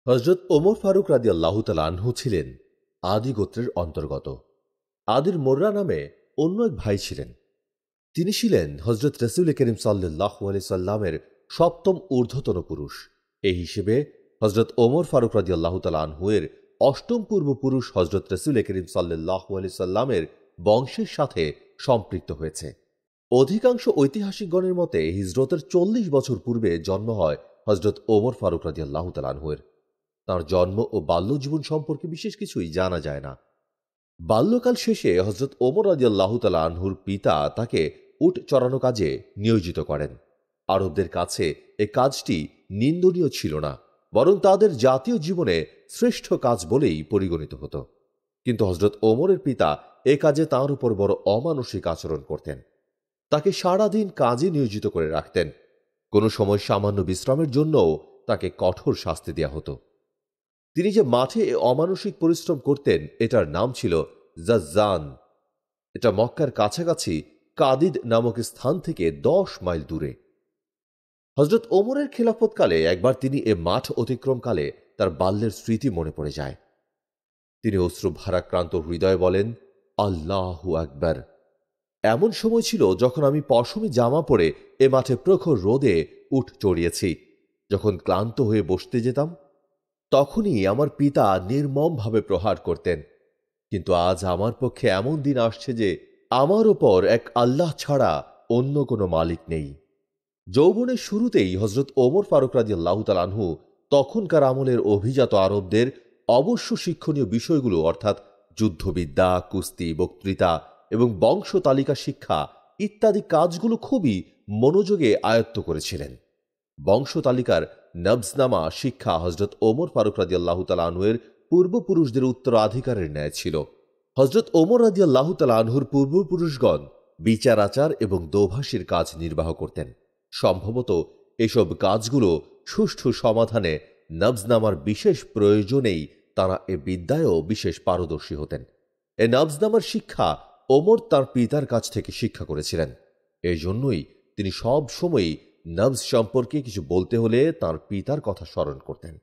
হযরত ওমর ফারুক রাদিয়াল্লাহু তাআলা আনহু ছিলেন আদি গোত্রের অন্তর্গত। আদির মোর্রা নামে অন্য এক ভাই ছিলেন। তিনি ছিলেন হযরত রাসূল করিম সাল্লাল্লাহু আলাইহি সাল্লামের সপ্তম ঊর্ধ্বতন পুরুষ। এই হিসেবে হযরত ওমর ফারুক রাদিয়াল্লাহু তাআলা আনহু এর অষ্টম পূর্বপুরুষ হযরত রাসূল করিম সাল্লাল্লাহু আলাইহি সাল্লামের বংশের সাথে সম্পৃক্ত হয়েছে। অধিকাংশ ঐতিহাসিকগণের মতে হিজরতের ৪০ বছর পূর্বে জন্ম হয় হযরত ওমর ফারুক রাদিয়াল্লাহু তাআলা আনহু এর। তাঁর জন্ম ও বাল্যজীবন সম্পর্কে বিশেষ কিছুই জানা যায় না। বাল্যকাল শেষে হযরত ওমর রাদিয়াল্লাহু তাআলা আনহুর পিতা তাকে উট চড়ানো কাজে নিয়োজিত করেন। আরবদের কাছে এ কাজটি নিন্দনীয় ছিল না, বরং তাদের জাতীয় জীবনে শ্রেষ্ঠ কাজ বলেই পরিগণিত হতো। কিন্তু হযরত ওমরের পিতা এ কাজে তাঁর উপর বড় অমানসিক আচরণ করতেন। তাকে সারাদিন কাজে নিয়োজিত করে রাখতেন। কোনো সময় সামান্য বিশ্রামের জন্যও তাকে কঠোর শাস্তি দেয়া হতো। তিনি যে মাঠে অমানসিক পরিশ্রম করতেন এটার নাম ছিল জাজ্জান। এটা মক্কার কাছাকাছি কাদিদ নামক স্থান থেকে 10 মাইল দূরে। হযরত ওমরের খেলাফতকালে একবার তিনি এ মাঠ অতিক্রমকালে তার বাল্যের স্মৃতি মনে পড়ে যায়। তিনি অশ্রু ভারাক্রান্ত হৃদয়ে বলেন, আল্লাহু আকবার। এমন সময় ছিল যখন আমি পশমি জামা পরে এ মাঠে প্রখর রোদে উট চড়িয়েছি। যখন ক্লান্ত হয়ে বসতে যেতাম তখনই আমার পিতা নির্মমভাবে প্রহার করতেন। কিন্তু আজ আমার পক্ষে এমন দিন আসছে যে আমার ওপর এক আল্লাহ ছাড়া অন্য কোনো মালিক নেই। যৌবনের শুরুতেই হযরত ওমর ফারুক রাদিয়াল্লাহু তাআলা আনহু তখনকার আমলের অভিজাত আরবদের অবশ্য শিক্ষণীয় বিষয়গুলো অর্থাৎ যুদ্ধবিদ্যা, কুস্তি, বক্তৃতা এবং বংশ তালিকা শিক্ষা ইত্যাদি কাজগুলো খুবই মনোযোগে আয়ত্ত করেছিলেন। বংশ তালিকার নবজনামা শিক্ষা হযরত ওমর ফারুক রাদিয়াল্লাহু তাআলা আনহুর পূর্বপুরুষদের উত্তরাধিকারের ন্যায় ছিল। হযরত ওমর রাদিয়াল্লাহু তাআলা আনহুর পূর্বপুরুষগণ বিচার আচার এবং দোভাষীর কাজ নির্বাহ করতেন। সম্ভবত এসব কাজগুলো সুষ্ঠু সমাধানে নবজনামার বিশেষ প্রয়োজনেই তাঁরা এ বিদ্যায়ও বিশেষ পারদর্শী হতেন। এ নবজনামার শিক্ষা ওমর তাঁর পিতার কাছ থেকে শিক্ষা করেছিলেন। এই জন্যই তিনি সব সময়ই নবজ সম্পর্কে কিছু বলতে হলে তাঁর পিতার কথা স্মরণ করতেন।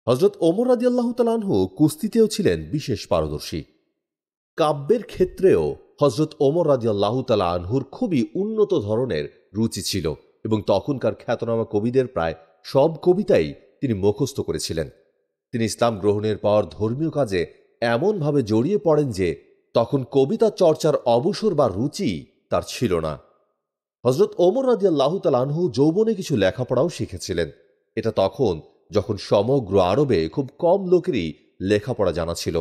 হযরত ওমর রাদিয়াল্লাহু তাআলা আনহু কুস্তিতেও ছিলেন বিশেষ পারদর্শী। কাব্যের ক্ষেত্রেও হযরত ওমর রাদিয়াল্লাহু তাআলা আনহুর খুবই উন্নত ধরনের রুচি ছিল এবং তখনকার খ্যাতনামা কবিদের প্রায় সব কবিতাই তিনি মুখস্থ করেছিলেন। তিনি ইসলাম গ্রহণের পর ধর্মীয় কাজে এমনভাবে জড়িয়ে পড়েন যে তখন কবিতা চর্চার অবসর বা রুচি তার ছিল না। হযরত ওমর রাদিয়াল্লাহু তাআলা আনহু যৌবনে কিছু লেখাপড়াও শিখেছিলেন। এটা তখন যখন সমগ্র আরবে খুব কম লোকেরই লেখাপড়া জানা ছিল।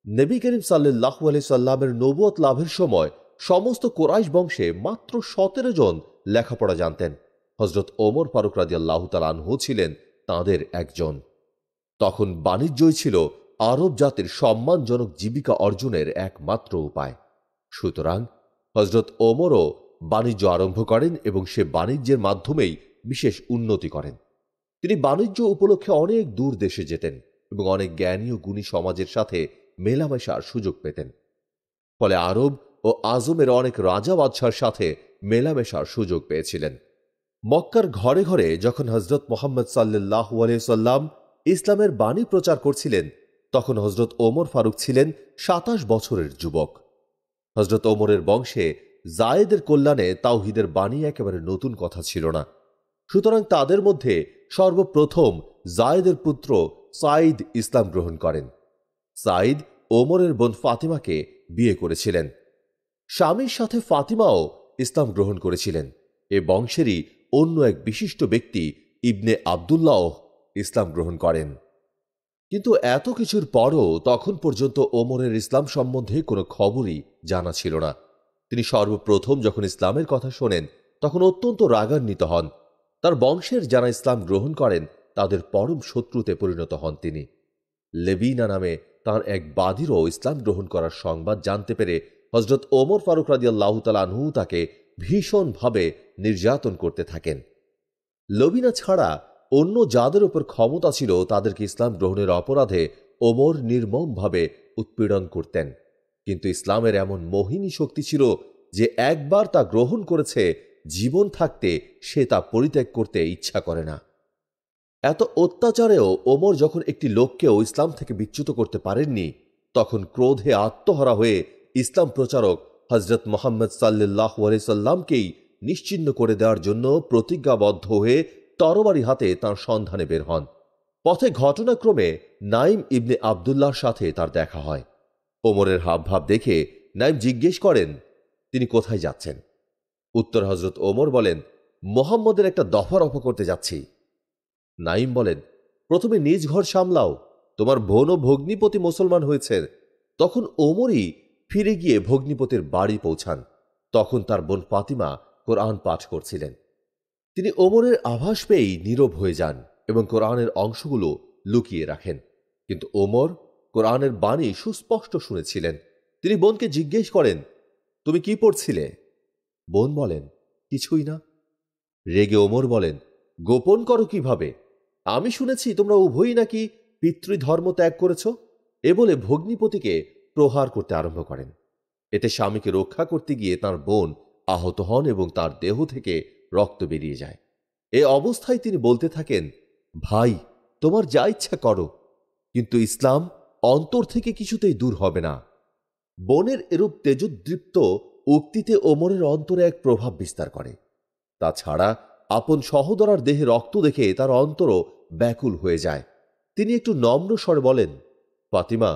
নবী করিম সাল্লাল্লাহু আলাইহি সাল্লামের নবুয়ত লাভের সময় সমস্ত কুরাইশ বংশে মাত্র 17 জন লেখাপড়া জানতেন। হযরত ওমর ফারুক রাদিয়াল্লাহু তাআলা আনহু ছিলেন তাঁদের একজন। তখন বাণিজ্যই ছিল আরব জাতির সম্মানজনক জীবিকা অর্জনের একমাত্র উপায়। সুতরাং হযরত ওমরও বাণিজ্য আরম্ভ করেন এবং সে বাণিজ্যের মাধ্যমেই বিশেষ উন্নতি করেন। তিনি বাণিজ্য উপলক্ষে অনেক দূর দেশে যেতেন এবং অনেক জ্ঞানী ও গুণী সমাজের সাথে মেলামেশার সুযোগ পেতেন। ফলে আরব ও আজমের অনেক রাজা বাদশার সাথে মেলামেশার সুযোগ পেয়েছিলেন। মক্কার ঘরে ঘরে যখন হযরত মুহাম্মদ সাল্লাল্লাহু আলাইহি সাল্লাম ইসলামের বাণী প্রচার করছিলেন তখন হযরত ওমর ফারুক ছিলেন 27 বছরের যুবক। হযরত ওমরের বংশে জায়েদের কল্যাণে তাওহীদের বাণী একেবারে নতুন কথা ছিল না। সুতরাং তাদের মধ্যে সর্বপ্রথম জায়েদের পুত্র সাঈদ ইসলাম গ্রহণ করেন। সাঈদ ওমরের বোন ফাতিমাকে বিয়ে করেছিলেন। স্বামীর সাথে ফাতিমাও ইসলাম গ্রহণ করেছিলেন। এ বংশেরই অন্য এক বিশিষ্ট ব্যক্তি ইবনে আবদুল্লাহ ইসলাম গ্রহণ করেন। কিন্তু এত কিছুর পরও তখন পর্যন্ত ওমরের ইসলাম সম্বন্ধে কোনো খবরই জানা ছিল না। তিনি সর্বপ্রথম যখন ইসলামের কথা শোনেন তখন অত্যন্ত রাগান্বিত হন। তার বংশের যারা ইসলাম গ্রহণ করেন তাদের পরম শত্রুতে পরিণত হন তিনি। লেবিনা নামে তাঁর এক বাদীরও ইসলাম গ্রহণ করার সংবাদ জানতে পেরে হযরত ওমর ফারুক রাদিয়াল্লাহু তাআলা আনহু তাকে ভীষণভাবে নির্যাতন করতে থাকেন। লবিনা ছাড়া অন্য যাদের উপর ক্ষমতা ছিল তাদেরকে ইসলাম গ্রহণের অপরাধে ওমর নির্মমভাবে উৎপীড়ন করতেন। কিন্তু ইসলামের এমন মোহিনী শক্তি ছিল যে একবার তা গ্রহণ করেছে জীবন থাকতে সে তা পরিত্যাগ করতে ইচ্ছা করে না। এত অত্যাচারেও ওমর যখন একটি লোককেও ইসলাম থেকে বিচ্যুত করতে পারেননি, তখন ক্রোধে আত্মহারা হয়ে ইসলাম প্রচারক হজরত মোহাম্মদ সাল্লাল্লাহু আলাইহি সাল্লামকেই নিশ্চিহ্ন করে দেওয়ার জন্য প্রতিজ্ঞাবদ্ধ হয়ে তরবারি হাতে তাঁর সন্ধানে বের হন। পথে ঘটনাক্রমে নাইম ইবনে আবদুল্লাহর সাথে তার দেখা হয়। ওমরের হাবভাব দেখে নাইম জিজ্ঞেস করেন, তিনি কোথায় যাচ্ছেন? উত্তর হজরত ওমর বলেন, মোহাম্মদের একটা দফা রফা করতে যাচ্ছি। নাইম বলেন, প্রথমে নিজ ঘর সামলাও, তোমার বোন ও ভগ্নিপতি মুসলমান হয়েছে। তখন ওমরই ফিরে গিয়ে ভগ্নিপতির বাড়ি পৌঁছান। তখন তার বোন ফাতিমা কোরআন পাঠ করছিলেন। তিনি ওমরের আভাস পেয়েই নীরব হয়ে যান এবং কোরআনের অংশগুলো লুকিয়ে রাখেন। কিন্তু ওমর কোরআনের বাণী সুস্পষ্ট শুনেছিলেন। তিনি বোনকে জিজ্ঞেস করেন, তুমি কি পড়ছিলে? বোন বলেন, কিছুই না। রেগে ওমর বলেন, গোপন করো কিভাবে? আমি শুনেছি তোমরা উভয়ই নাকি পিতৃধর্ম ত্যাগ করেছ। এ বলে ভগ্নিপতিকে প্রহার করতে আরম্ভ করেন। এতে স্বামীকে রক্ষা করতে গিয়ে তার বোন আহত হন এবং তার দেহ থেকে রক্ত বেরিয়ে যায়। এ অবস্থায় তিনি বলতে থাকেন, ভাই, তোমার যা ইচ্ছা করো, কিন্তু ইসলাম অন্তর থেকে কিছুতেই দূর হবে না। বোনের এরূপ তেজোদ্দীপ্ত উক্তিতে ওমরের অন্তরে এক প্রভাব বিস্তার করে। তাছাড়া আপন সহোদরার দেহে রক্ত দেখে তার অন্তরও ব্যাকুল হয়ে যায়। তিনি একটু নম্র স্বরে বলেন, ফাতিমা,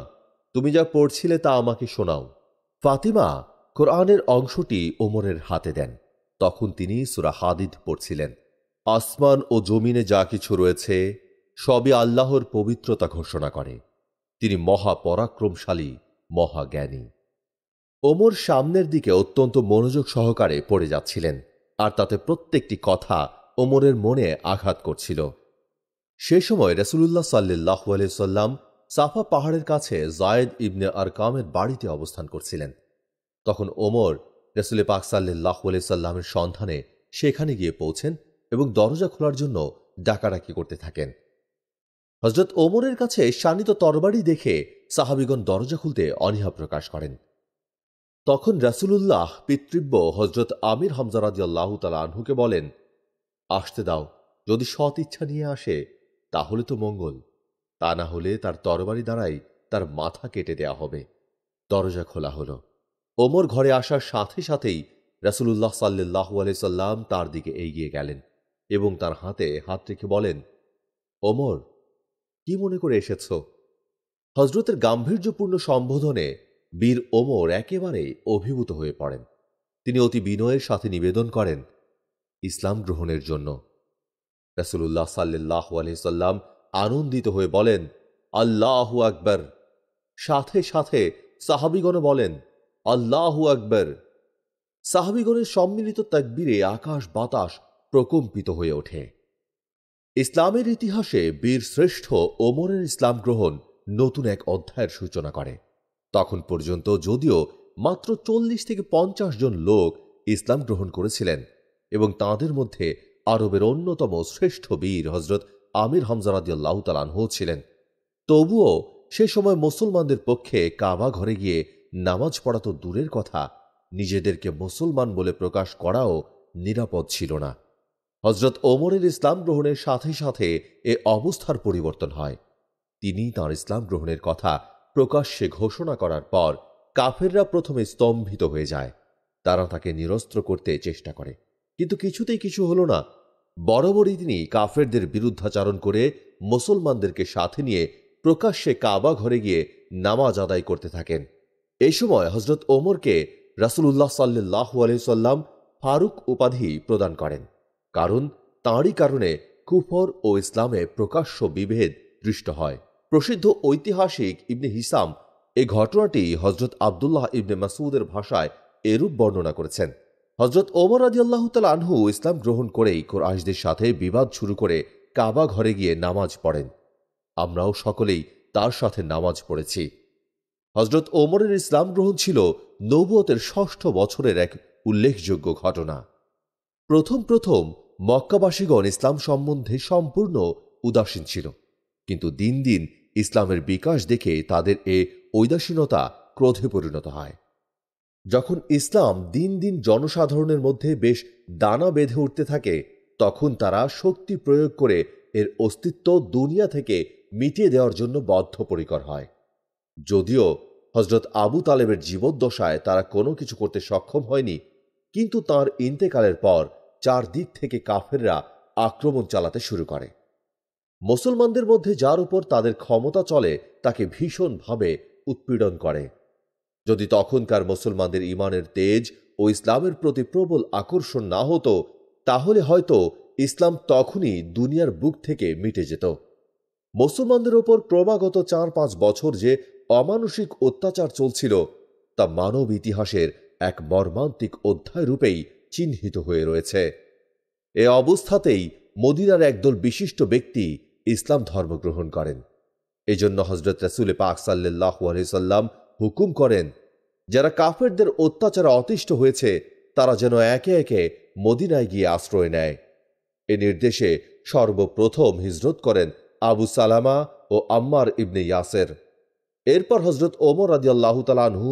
তুমি যা পড়ছিলে তা আমাকে শোনাও। ফাতিমা কোরআনের অংশটি ওমরের হাতে দেন। তখন তিনি সূরা হাদিদ পড়ছিলেন। আসমান ও জমিনে যা কিছু রয়েছে সবই আল্লাহর পবিত্রতা ঘোষণা করে। তিনি মহাপরাক্রমশালী, মহাজ্ঞানী। ওমর সামনের দিকে অত্যন্ত মনোযোগ সহকারে পড়ে যাচ্ছিলেন, আর তাতে প্রত্যেকটি কথা ওমরের মনে আঘাত করছিল। সে সময় রাসূলুল্লাহ সাল্লাল্লাহু আলাইহি সাল্লাম সাফা পাহাড়ের কাছে যায়েদ ইবনে আরকামের বাড়িতে অবস্থান করছিলেন। তখন ওমর রাসূল পাক সাল্লাল্লাহু আলাইহি সাল্লামের সন্ধানে সেখানে গিয়ে পৌঁছেন এবং দরজা খোলার জন্য ডাকাডাকি করতে থাকেন। হযরত ওমরের কাছে শানিত তরবারি দেখে সাহাবীগণ দরজা খুলতে অনীহা প্রকাশ করেন। তখন রাসূলুল্লাহ পিতৃব্য হযরত আমির হামজা রাদিয়াল্লাহু তাআলা আনহুকে বলেন, আসতে দাও, যদি সৎ ইচ্ছা নিয়ে আসে তাহলে তো মঙ্গল, তা না হলে তার তরবারি দ্বারাই তার মাথা কেটে দেয়া হবে। দরজা খোলা হলো। ওমর ঘরে আসার সাথে সাথেই রাসূলুল্লাহ সাল্লাল্লাহু আলাইহি সাল্লাম তার দিকে এগিয়ে গেলেন এবং তার হাতে হাত রেখে বলেন, ওমর, কি মনে করে এসেছ? হযরতের গাম্ভীর্যপূর্ণ সম্বোধনে বীর ওমর একেবারে অভিভূত হয়ে পড়েন। তিনি অতি বিনয়ের সাথে নিবেদন করেন, ইসলাম গ্রহণের জন্য। রাসূলুল্লাহ সাল্লাল্লাহু আলাইহি সাল্লাম আনন্দিত হয়ে বলেন, আল্লাহু আকবার। সাথে সাথে সাহাবীগণ বলেন, আল্লাহু আকবার। সাহাবীগণের সম্মিলিত তাকবীরে আকাশ বাতাস প্রকম্পিত হয়ে ওঠে। ইসলামের ইতিহাসে বীর শ্রেষ্ঠ ওমরের ইসলাম গ্রহণ নতুন এক অধ্যায়ের সূচনা করে। তখন পর্যন্ত যদিও মাত্র 40 থেকে 50 জন লোক ইসলাম গ্রহণ করেছিলেন এবং তাঁদের মধ্যে আরবের অন্যতম শ্রেষ্ঠ বীর হযরত আমির হামজা রাদিয়াল্লাহু তাআলা আনহু ছিলেন, তবুও সে সময় মুসলমানদের পক্ষে কাবা ঘরে গিয়ে নামাজ পড়া তো দূরের কথা, নিজেদেরকে মুসলমান বলে প্রকাশ করাও নিরাপদ ছিল না। হযরত ওমরের ইসলাম গ্রহণের সাথে সাথে এ অবস্থার পরিবর্তন হয়। তিনি তাঁর ইসলাম গ্রহণের কথা প্রকাশ্যে ঘোষণা করার পর কাফেররা প্রথমে স্তম্ভিত হয়ে যায়। তারা তাকে নিরস্ত্র করতে চেষ্টা করে, কিন্তু কিছুতেই কিছু হলো না। বরাবরই তিনি কাফেরদের বিরুদ্ধাচারণ করে মুসলমানদেরকে সাথে নিয়ে প্রকাশ্যে কাবা ঘরে গিয়ে নামাজ আদায় করতে থাকেন। এই সময় হযরত ওমরকে রাসূলুল্লাহ সাল্লাল্লাহু আলাইহি সাল্লাম ফারুক উপাধি প্রদান করেন, কারণ তাঁরই কারণে কুফর ও ইসলামে প্রকাশ্য বিভেদ দৃষ্ট হয়। প্রসিদ্ধ ঐতিহাসিক ইবনে হিসাম এই ঘটনাটি হযরত আব্দুল্লাহ ইবনে মাসউদের ভাষায় এরূপ বর্ণনা করেছেন, হযরত ওমর রাদিয়াল্লাহু তাআলা আনহু ইসলাম গ্রহণ করেই কুরাইশদের সাথে বিবাদ শুরু করে কাবা ঘরে গিয়ে নামাজ পড়েন। আমরাও সকলেই তার সাথে নামাজ পড়েছি। হযরত ওমরের ইসলাম গ্রহণ ছিল নবুয়তের ৬ষ্ঠ বছরের এক উল্লেখযোগ্য ঘটনা। প্রথম প্রথম মক্কাবাসীগণ ইসলাম সম্বন্ধে সম্পূর্ণ উদাসীন ছিল, কিন্তু দিন দিন ইসলামের বিকাশ দেখে তাদের এ ঔদাসীনতা ক্রোধে পরিণত হয়। যখন ইসলাম দিন দিন জনসাধারণের মধ্যে বেশ দানা বেঁধে উঠতে থাকে, তখন তারা শক্তি প্রয়োগ করে এর অস্তিত্ব দুনিয়া থেকে মিটিয়ে দেওয়ার জন্য বদ্ধপরিকর হয়। যদিও হজরত আবু তালেবের জীবদ্দশায় তারা কোনো কিছু করতে সক্ষম হয়নি, কিন্তু তার ইন্তেকালের পর চারদিক থেকে কাফেররা আক্রমণ চালাতে শুরু করে। মুসলমানদের মধ্যে যার উপর তাদের ক্ষমতা চলে তাকে ভীষণভাবে উৎপীড়ন করে। যদি তখনকার মুসলমানদের ঈমানের তেজ ও ইসলামের প্রতি প্রবল আকর্ষণ না হতো, তাহলে হয়তো ইসলাম তখনই দুনিয়ার বুক থেকে মিটে যেত। মুসলমানদের ওপর ক্রমাগত 4-5 বছর যে অমানুষিক অত্যাচার চলছিল, তা মানব ইতিহাসের এক মর্মান্তিক অধ্যায় রূপেই চিহ্নিত হয়ে রয়েছে। এ অবস্থাতেই মদিনার একদল বিশিষ্ট ব্যক্তি ইসলাম ধর্ম গ্রহণ করেন। এজন্য হযরত রাসূল পাক সাল্লাল্লাহু আলাইহি সাল্লাম হুকুম করেন, যারা কাফেরদের অত্যাচারে অতিষ্ঠ হয়েছে তারা যেন একে একে মদিনায় গিয়ে আশ্রয় নেয়। এ নির্দেশে সর্বপ্রথম হিজরত করেন আবু সালামা ও আম্মার ইবনে ইয়াসের। এরপর হযরত ওমর রাদিয়াল্লাহু তাআলা আনহু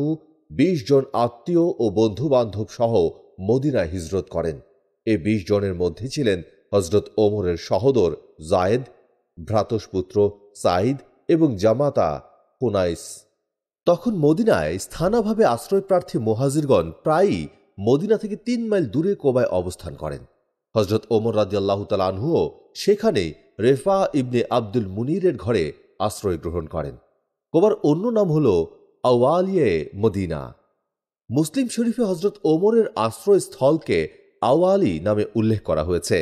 20 জন আত্মীয় ও বন্ধু বান্ধব সহ মদিনায় হিজরত করেন। এই 20 জনের মধ্যে ছিলেন হযরত ওমরের সহোদর যায়েদ, ভ্রাতুষ্পুত্র সাঈদ এবং জামাতা হুনাইস। তখন মদিনায় স্থানাভাবে আশ্রয়প্রার্থী মুহাজিরগণ প্রায়ই মদিনা থেকে 3 মাইল দূরে কোবায় অবস্থান করেন। হযরত ওমর রাদিয়াল্লাহু তাআলা আনহুও সেখানে রেফা ইবনে আব্দুল মুনিরের ঘরে আশ্রয় গ্রহণ করেন। কোবার অন্য নাম হল আওয়ালিয়ে মদিনা। মুসলিম শরীফে হযরত ওমরের আশ্রয়স্থলকে আওয়ালি নামে উল্লেখ করা হয়েছে।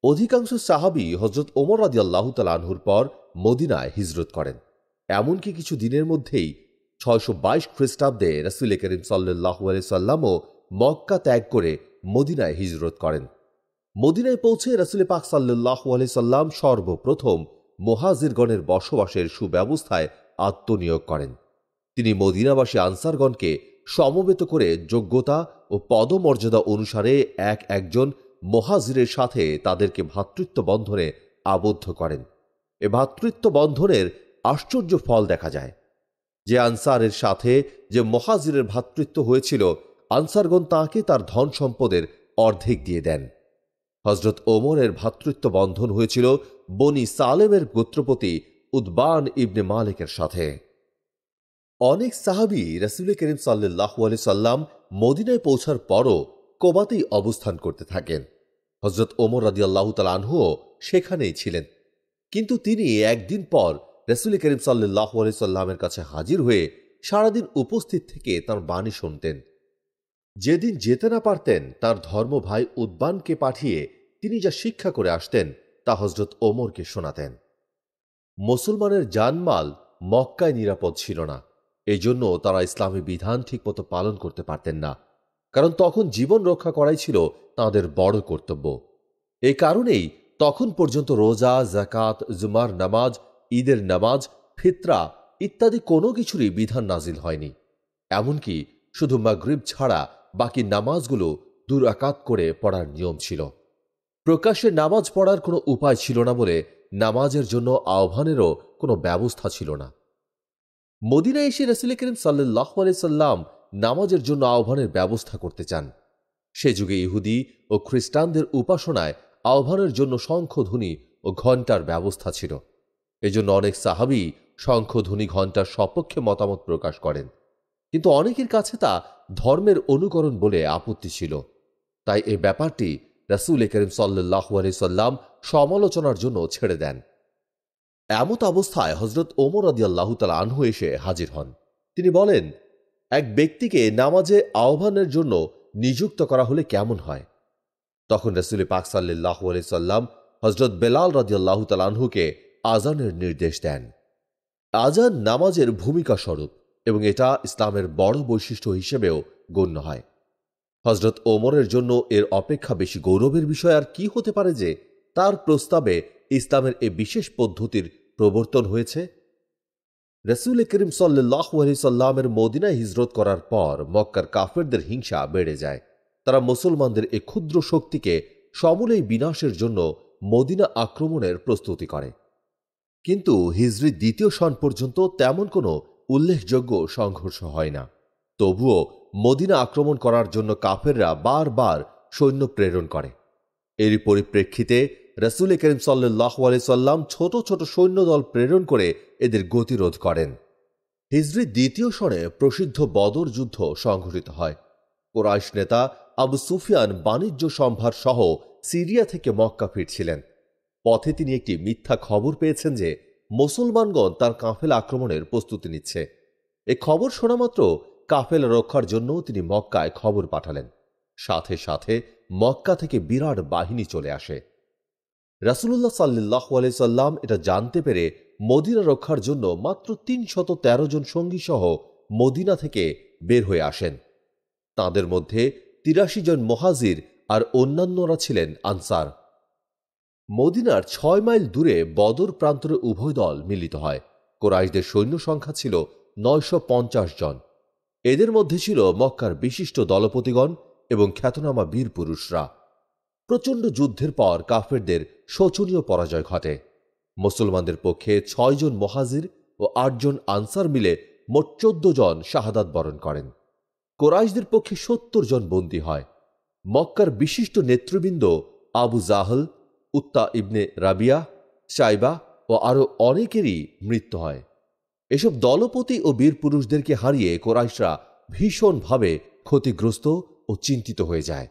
অধিকাংশ সাহাবী হযরত ওমর রাদিয়াল্লাহু তাআলা আনহুর পর মদিনায় হিজরত করেন। এমনকি কিছু দিনের মধ্যেই 622 খ্রিস্টাব্দে রাসূল করিম সাল্লাল্লাহু আলাইহি সাল্লামও মক্কা ত্যাগ করে মদিনায় হিজরত করেন। মদিনায় পৌঁছে রাসূল পাক সাল্লাল্লাহু আলাইহি সাল্লাম সর্বপ্রথম মুহাজিরগণের বসবাসের সুব্যবস্থায় আত্মনিয়োগ করেন। তিনি মদিনাবাসী আনসারগণকে সমবেত করে যোগ্যতা ও পদমর্যাদা অনুসারে একজন মুহাজিরের সাথে তাদেরকে ভ্রাতৃত্ব বন্ধনে আবদ্ধ করেন। এ ভ্রাতৃত্ব বন্ধনের আশ্চর্য ফল দেখা যায়। যে আনসারের সাথে যে মুহাজিরের ভ্রাতৃত্ব হয়েছিল, আনসারগণ তাঁকে তার ধন সম্পদের অর্ধেক দিয়ে দেন। হযরত ওমরের ভ্রাতৃত্ব বন্ধন হয়েছিল বনি সালেমের গোত্রপতি উতবান ইবনে মালিকের সাথে। অনেক সাহাবী রাসূল করিম সাল্লাল্লাহু আলাইহি সাল্লাম মদিনায় পৌঁছার পরও কোবাতেই অবস্থান করতে থাকেন। হযরত ওমর রাদিয়াল্লাহু তাআলা আনহুও সেখানেই ছিলেন। কিন্তু তিনি একদিন পর রাসূল করিম সাল্লাল্লাহু আলাইহি সাল্লামের কাছে হাজির হয়ে সারাদিন উপস্থিত থেকে তাঁর বাণী শুনতেন। যেদিন যেতে না পারতেন, তার ধর্ম ভাই উতবানকে পাঠিয়ে তিনি যা শিক্ষা করে আসতেন তা হযরত ওমরকে শোনাতেন। মুসলমানের জানমাল মক্কায় নিরাপদ ছিল না। এই জন্য তারা ইসলামী বিধান ঠিকমতো পালন করতে পারতেন না, কারণ তখন জীবন রক্ষা করাই ছিল তাঁদের বড় কর্তব্য। এই কারণেই তখন পর্যন্ত রোজা, যাকাত, জুমার নামাজ, ঈদের নামাজ, ফিতরা ইত্যাদি কোনো কিছুরই বিধান নাজিল হয়নি। এমনকি শুধু মাগরিব ছাড়া বাকি নামাজগুলো 2 রাকাত করে পড়ার নিয়ম ছিল। প্রকাশ্যে নামাজ পড়ার কোনো উপায় ছিল না বলে নামাজের জন্য আহ্বানেরও কোনো ব্যবস্থা ছিল না। মদিনায় এসে রাসূল করিম সাল্লাল্লাহু আলাইহি সাল্লাম নামাজের জন্য আহ্বানের ব্যবস্থা করতে চান। সে যুগে ইহুদি ও খ্রিস্টানদের উপাসনায় আহ্বানের জন্য শঙ্খধ্বনি ও ঘণ্টার ব্যবস্থা ছিল। এজন্য অনেক সাহাবী শঙ্খধ্বনি ঘণ্টার সপক্ষে মতামত প্রকাশ করেন, কিন্তু অনেকের কাছে তা ধর্মের অনুকরণ বলে আপত্তি ছিল। তাই এই ব্যাপারটি রাসূল করিম সাল্লাল্লাহু আলাইহি সাল্লাম সমালোচনার জন্য ছেড়ে দেন। এমত অবস্থায় হযরত ওমর রাদিয়াল্লাহু তাআলা আনহু এসে হাজির হন। তিনি বলেন, এক ব্যক্তিকে নামাজে আহ্বানের জন্য নিযুক্ত করা হলে কেমন হয়? তখন রাসূল পাক সাল্লাল্লাহু আলাইহি সাল্লাম হযরত বেলাল রাদিয়াল্লাহু তাআলা আনহুকে আজানের নির্দেশ দেন। আজান নামাজের ভূমিকা স্বরূপ এবং এটা ইসলামের বড় বৈশিষ্ট্য হিসেবেও গণ্য হয়। হযরত ওমরের জন্য এর অপেক্ষা বেশি গৌরবের বিষয় আর কি হতে পারে যে তার প্রস্তাবে ইসলামের এ বিশেষ পদ্ধতির প্রবর্তন হয়েছে। রাসূল করিম সাল্লাল্লাহু আলাইহি সাল্লামের মদিনায় হিজরত করার পর মক্কার কাফেরদের হিংসা বেড়ে যায়। তারা মুসলমানদের এই ক্ষুদ্র শক্তিকে সমূলেই বিনাশের জন্য মদিনা আক্রমণের প্রস্তুতি করে। কিন্তু হিজরি 2য় সন পর্যন্ত তেমন কোনো উল্লেখযোগ্য সংঘর্ষ হয় না। তবুও মদিনা আক্রমণ করার জন্য কাফেররা বারবার সৈন্য প্রেরণ করে। এরই পরিপ্রেক্ষিতে রাসূল করিম সাল্লাল্লাহু আলাইহি সাল্লাম ছোট ছোট সৈন্যদল প্রেরণ করে এদের গতিরোধ করেন। হিজরি দ্বিতীয় সনে প্রসিদ্ধ বদর যুদ্ধ সংঘটিত হয়। কুরাইশ নেতা আবু সুফিয়ান বাণিজ্য সম্ভার সহ সিরিয়া থেকে মক্কা ফিরছিলেন। পথে তিনি একটি মিথ্যা খবর পেয়েছেন যে মুসলমানগণ তার কাফেলা আক্রমণের প্রস্তুতি নিচ্ছে। এ খবর শোনামাত্র কাফেলা রক্ষার জন্য তিনি মক্কায় খবর পাঠালেন। সাথে সাথে মক্কা থেকে বিরাট বাহিনী চলে আসে। রাসূলুল্লাহ সাল্লাল্লাহু আলাইহি সাল্লাম এটা জানতে পেরে মদিনা রক্ষার জন্য মাত্র ৩১৩ জন সঙ্গী সহ মদিনা থেকে বের হয়ে আসেন। তাদের মধ্যে ৮৩ জন মুহাজির আর অন্যান্যরা ছিলেন আনসার। মদিনার ৬ মাইল দূরে বদর প্রান্তরে উভয় দল মিলিত হয়। কুরাইশদের সৈন্য সংখ্যা ছিল ৯৫০ জন। এদের মধ্যে ছিল মক্কার বিশিষ্ট দলপতিগণ এবং খ্যাতনামা বীর পুরুষরা। প্রচণ্ড যুদ্ধের পর কাফেরদের শোচনীয় পরাজয় ঘটে। মুসলমানদের পক্ষে ৬ জন মুহাজির ও ৮ জন আনসার মিলে মোট ১৪ জন শাহাদাত বরণ করেন। কুরাইশদের পক্ষে ৭০ জন বন্দী হয়। মক্কার বিশিষ্ট নেতৃবৃন্দ আবু জাহল, উত্তা ইবনে রাবিয়া, সাইবা ও আরও অনেকেরই মৃত্যু হয়। এসব দলপতি ও বীর পুরুষদেরকে হারিয়ে কুরাইশরা ভীষণভাবে ক্ষতিগ্রস্ত ও চিন্তিত হয়ে যায়।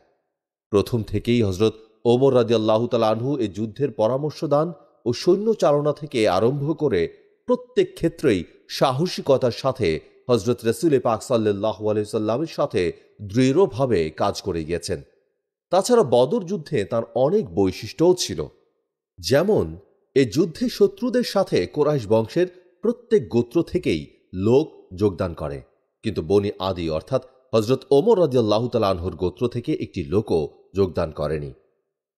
প্রথম থেকেই হযরত ওমর রাদিয়াল্লাহু তাআলা আনহু এই যুদ্ধের পরামর্শ দান ও সৈন্য চালনা থেকে আরম্ভ করে প্রত্যেক ক্ষেত্রেই সাহসিকতার সাথে হযরত রাসূল পাক সাল্লাল্লাহু আলাইহি সাল্লামের সাথে দৃঢ়ভাবে কাজ করে গিয়েছেন। তাছাড়া বদর যুদ্ধে তার অনেক বৈশিষ্ট্যও ছিল। যেমন এই যুদ্ধে শত্রুদের সাথে কুরাইশ বংশের প্রত্যেক গোত্র থেকেই লোক যোগদান করে, কিন্তু বনি আদি অর্থাৎ হযরত ওমর রাদিয়াল্লাহু তাআলা আনহুর গোত্র থেকে একটি লোকও যোগদান করেনি।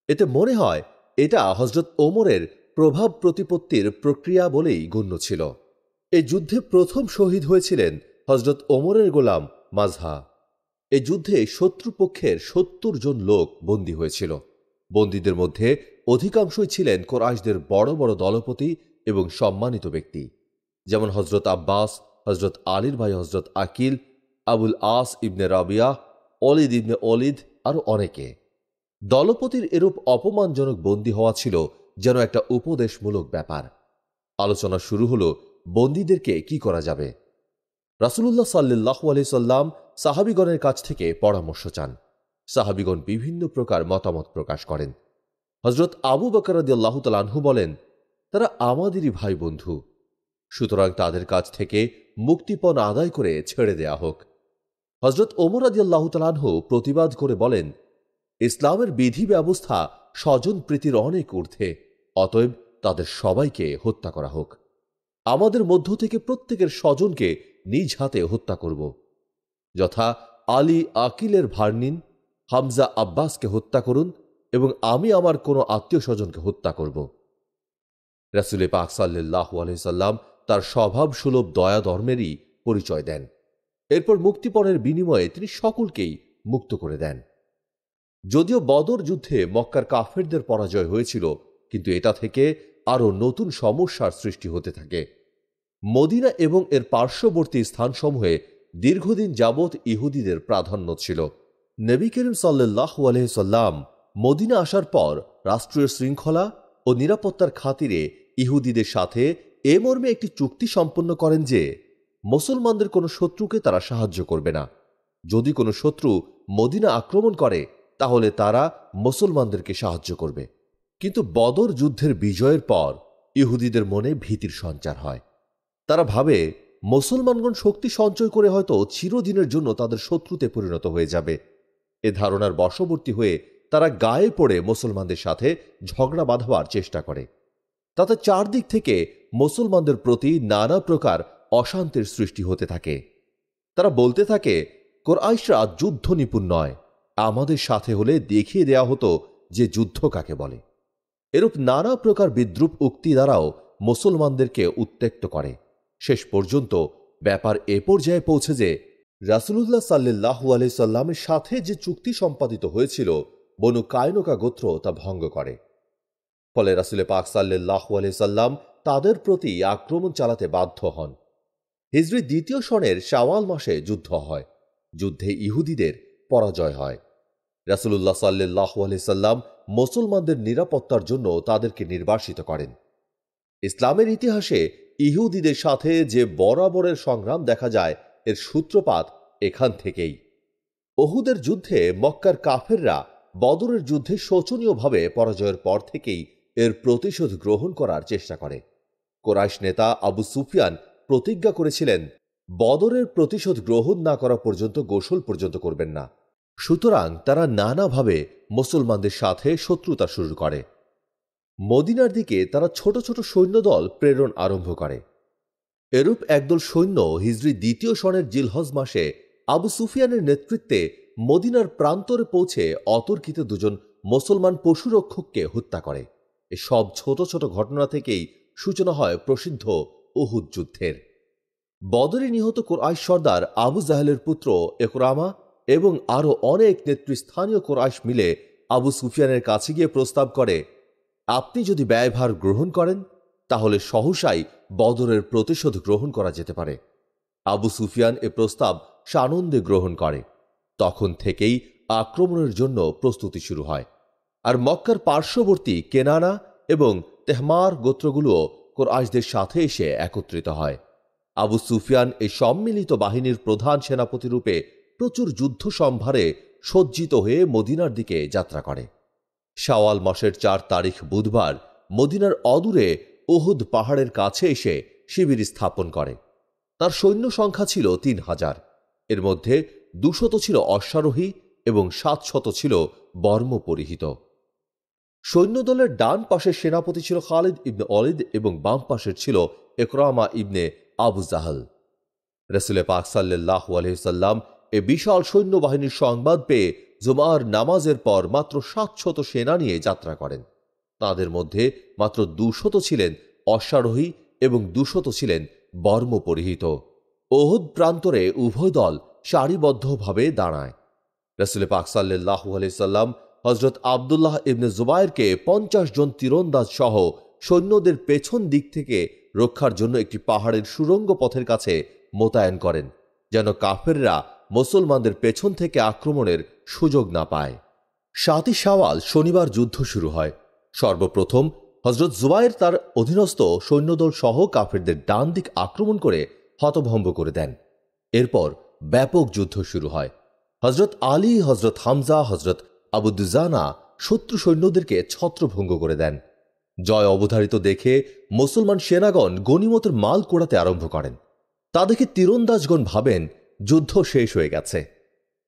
এতে মনে হয় এটা হযরত ওমরের প্রভাব প্রতিপত্তির প্রক্রিয়া বলেই গণ্য ছিল। এই যুদ্ধে প্রথম শহীদ হয়েছিলেন হযরত ওমরের গোলাম মাজহা। এই যুদ্ধে শত্রুপক্ষের ৭০ জন লোক বন্দী হয়েছিল। বন্দীদের মধ্যে অধিকাংশই ছিলেন কুরাইশদের বড় বড় দলপতি এবং সম্মানিত ব্যক্তি, যেমন হযরত আব্বাস, হযরত আলীর ভাই হযরত আকিল, আবুল আস ইবনে রাবিয়া, অলিদ ইবনে অলিদ আরও অনেকে। দলপতির এরূপ অপমানজনক বন্দী হওয়া ছিল যেন একটা উপদেশমূলক ব্যাপার। আলোচনা শুরু হলো বন্দীদেরকে কি করা যাবে। রাসূলুল্লাহ সাল্লাল্লাহু আলাইহি সাল্লাম সাহাবীগণের কাছ থেকে পরামর্শ চান। সাহাবীগণ বিভিন্ন প্রকার মতামত প্রকাশ করেন। হযরত আবু বকর রাদিয়াল্লাহু তাআলা আনহু বলেন, তারা আমাদেরই ভাই বন্ধু, সুতরাং তাদের কাছ থেকে মুক্তিপণ আদায় করে ছেড়ে দেয়া হোক। হযরত ওমর রাদিয়াল্লাহু তাআলা আনহু প্রতিবাদ করে বলেন, ইসলামের বিধি ব্যবস্থা স্বজন প্রীতির অনেক ঊর্ধ্বে, অতএব তাদের সবাইকে হত্যা করা হোক। আমাদের মধ্য থেকে প্রত্যেকের স্বজনকে নিজ হাতে হত্যা করব, যথা আলী আকিলের ভার নিন, হামজা আব্বাসকে হত্যা করুন এবং আমি আমার কোনো আত্মীয় স্বজনকে হত্যা করব। রাসূল পাক সাল্লাল্লাহু আলাইহি সাল্লাম তার স্বভাব সুলভ দয়া ধর্মেরই পরিচয় দেন। এরপর মুক্তিপণের বিনিময়ে তিনি সকলকেই মুক্ত করে দেন। যদিও বদর যুদ্ধে মক্কার কাফেরদের পরাজয় হয়েছিল, কিন্তু এটা থেকে আরও নতুন সমস্যার সৃষ্টি হতে থাকে। মদিনা এবং এর পার্শ্ববর্তী স্থানসমূহে দীর্ঘদিন যাবৎ ইহুদিদের প্রাধান্য ছিল। নবী করিম সাল্লাল্লাহু আলাইহি সাল্লাম মদিনা আসার পর রাষ্ট্রীয় শৃঙ্খলা ও নিরাপত্তার খাতিরে ইহুদিদের সাথে এ মর্মে একটি চুক্তি সম্পন্ন করেন যে মুসলমানদের কোনো শত্রুকে তারা সাহায্য করবে না। যদি কোনো শত্রু মদিনা আক্রমণ করে তাহলে তারা মুসলমানদেরকে সাহায্য করবে। কিন্তু বদর যুদ্ধের বিজয়ের পর ইহুদিদের মনে ভীতির সঞ্চার হয়। তারা ভাবে মুসলমানগণ শক্তি সঞ্চয় করে হয়তো চিরদিনের জন্য তাদের শত্রুতে পরিণত হয়ে যাবে। এ ধারণার বশবর্তী হয়ে তারা গায়ে পড়ে মুসলমানদের সাথে ঝগড়া বাঁধাবার চেষ্টা করে। তাতে চারদিক থেকে মুসলমানদের প্রতি নানা প্রকার অশান্তির সৃষ্টি হতে থাকে। তারা বলতে থাকে, কুরাইশরা যুদ্ধ নিপুণ নয়, আমাদের সাথে হলে দেখিয়ে দেয়া হতো যে যুদ্ধ কাকে বলে। এরূপ নানা প্রকার বিদ্রূপ উক্তি দ্বারাও মুসলমানদেরকে উত্ত্যক্ত করে। শেষ পর্যন্ত ব্যাপার এ পর্যায়ে পৌঁছে যে রাসূলুল্লাহ সাল্লাল্লাহু আলাইহি সাল্লামের সাথে যে চুক্তি সম্পাদিত হয়েছিল বনু কায়নুকা গোত্র তা ভঙ্গ করে। ফলে রাসূল পাক সাল্লাল্লাহু আলাইহি সাল্লাম তাদের প্রতি আক্রমণ চালাতে বাধ্য হন। হিজরি দ্বিতীয় সনের শাওয়াল মাসে যুদ্ধ হয়। যুদ্ধে ইহুদিদের পরাজয় হয়। রাসূলুল্লাহ সাল্লাল্লাহু আলাইহি সাল্লাম মুসলমানদের নিরাপত্তার জন্য তাদেরকে নির্বাসিত করেন। ইসলামের ইতিহাসে ইহুদিদের সাথে যে বরাবরের সংগ্রাম দেখা যায়, এর সূত্রপাত এখান থেকেই। উহুদের যুদ্ধে মক্কার কাফেররা বদরের যুদ্ধে শোচনীয়ভাবে পরাজয়ের পর থেকেই এর প্রতিশোধ গ্রহণ করার চেষ্টা করে। কুরাইশ নেতা আবু সুফিয়ান প্রতিজ্ঞা করেছিলেন, বদরের প্রতিশোধ গ্রহণ না করা পর্যন্ত গোসল পর্যন্ত করবেন না। সুতরাং তারা নানাভাবে মুসলমানদের সাথে শত্রুতা শুরু করে। মদিনার দিকে তারা ছোট ছোট সৈন্যদল প্রেরণ আরম্ভ করে। এরূপ একদল সৈন্য হিজরি ২য় সনের জিলহজ মাসে আবু সুফিয়ানের নেতৃত্বে মদিনার প্রান্তরে পৌঁছে অতর্কিত দুজন মুসলমান পশুরক্ষককে হত্যা করে। এসব ছোট ছোট ঘটনা থেকেই সূচনা হয় প্রসিদ্ধ উহুদ যুদ্ধের। বদরে নিহত কুরাইশ সর্দার আবু জাহেলের পুত্র ইকরামা এবং আরও অনেক নেতৃস্থানীয় কুরাইশ মিলে আবু সুফিয়ানের কাছে গিয়ে প্রস্তাব করে, আপনি যদি ব্যয়ভার গ্রহণ করেন তাহলে সহসাই বদরের প্রতিশোধ গ্রহণ করা যেতে পারে। আবু সুফিয়ান এ প্রস্তাব সানন্দে গ্রহণ করে। তখন থেকেই আক্রমণের জন্য প্রস্তুতি শুরু হয়। আর মক্কার পার্শ্ববর্তী কেনানা এবং তেহমার গোত্রগুলোও কুরাইশদের সাথে এসে একত্রিত হয়। আবু সুফিয়ান এই সম্মিলিত বাহিনীর প্রধান সেনাপতি রূপে প্রচুর যুদ্ধ সম্ভারে সজ্জিত হয়ে মদিনার দিকে যাত্রা করে। শাওয়াল মাসের ৪ তারিখ বুধবার মদিনার অদূরে উহুদ পাহাড়ের কাছে এসে শিবির স্থাপন করে। তার সৈন্য সংখ্যা ছিল ৩,০০০। এর মধ্যে ২০০ ছিল অশ্বারোহী এবং ৭০০ ছিল বর্ম পরিহিত। সৈন্যদলের ডান পাশের সেনাপতি ছিল খালিদ ইবনে ওয়ালিদ এবং বাম পাশের ছিল ইকরামা ইবনে আবু জাহল। রাসূল পাক সাল্লাল্লাহু আলাইহি সাল্লাম এ বিশাল সৈন্যবাহিনীর সংবাদ পেয়ে জুমার নামাজের পর মাত্র ৭০০ সেনা নিয়ে যাত্রা করেন। তাদের মধ্যে মাত্র ২০০ ছিলেন অশ্বারোহী এবং ২০০ ছিলেন বর্ম পরিহিত। উহুদ প্রান্তরে উভয় দল সারিবদ্ধভাবে দাঁড়ায়। রাসূল পাক সাল্লাল্লাহু আলাইহি সাল্লাম হযরত আব্দুল্লাহ ইবনে জুবায়েরকে ৫০ জন তীরন্দাজ সহ সৈন্যদের পেছন দিক থেকে রক্ষার জন্য একটি পাহাড়ের সুড়ঙ্গ পথের কাছে মোতায়েন করেন, যেন কাফেররা মুসলমানদের পেছন থেকে আক্রমণের সুযোগ না পায়। ৭ই শাওয়াল শনিবার যুদ্ধ শুরু হয়। সর্বপ্রথম হযরত জুবায়ের তার অধীনস্থ সৈন্যদল সহ কাফেরদের ডান দিক আক্রমণ করে হতভম্ব করে দেন। এরপর ব্যাপক যুদ্ধ শুরু হয়। হযরত আলী, হযরত হামজা, হযরত আবু দুজানা শত্রু সৈন্যদেরকে ছত্রভঙ্গ করে দেন। জয় অবধারিত দেখে মুসলমান সেনাগণ গনিমতের মাল কোড়াতে আরম্ভ করেন। তা দেখে তীরন্দাজগণ ভাবেন যুদ্ধ শেষ হয়ে গেছে।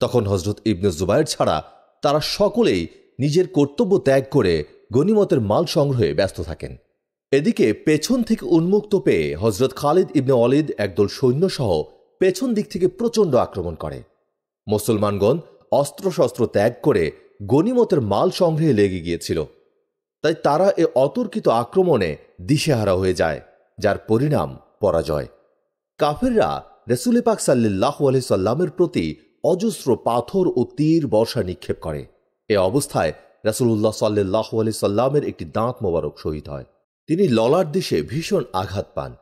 তখন হযরত ইবনে জুবায়ের ছাড়া তারা সকলেই নিজের কর্তব্য ত্যাগ করে গনিমতের মাল সংগ্রহে ব্যস্ত থাকেন। এদিকে পেছন থেকে উন্মুক্ত পেয়ে হযরত খালিদ ইবনে ওয়ালিদ একদল সৈন্যসহ পেছন দিক থেকে প্রচণ্ড আক্রমণ করে। মুসলমানগণ অস্ত্রশস্ত্র ত্যাগ করে গনিমতের মাল সংগ্রহে লেগে গিয়েছিল। তাই তারা এ অতর্কিত আক্রমণে দিশেহারা হয়ে যায়, যার পরিণাম পরাজয়। কাফেররা রাসূল পাক সাল্লাল্লাহু আলাইহি সাল্লামের প্রতি অজস্র পাথর ও তীর বর্ষা নিক্ষেপ করে। এ অবস্থায় রাসূলুল্লাহ সাল্লাল্লাহু আলাইহি সাল্লামের একটি দাঁত মোবারক শহীদ হয়। তিনি ললাট দেশে ভীষণ আঘাত পান।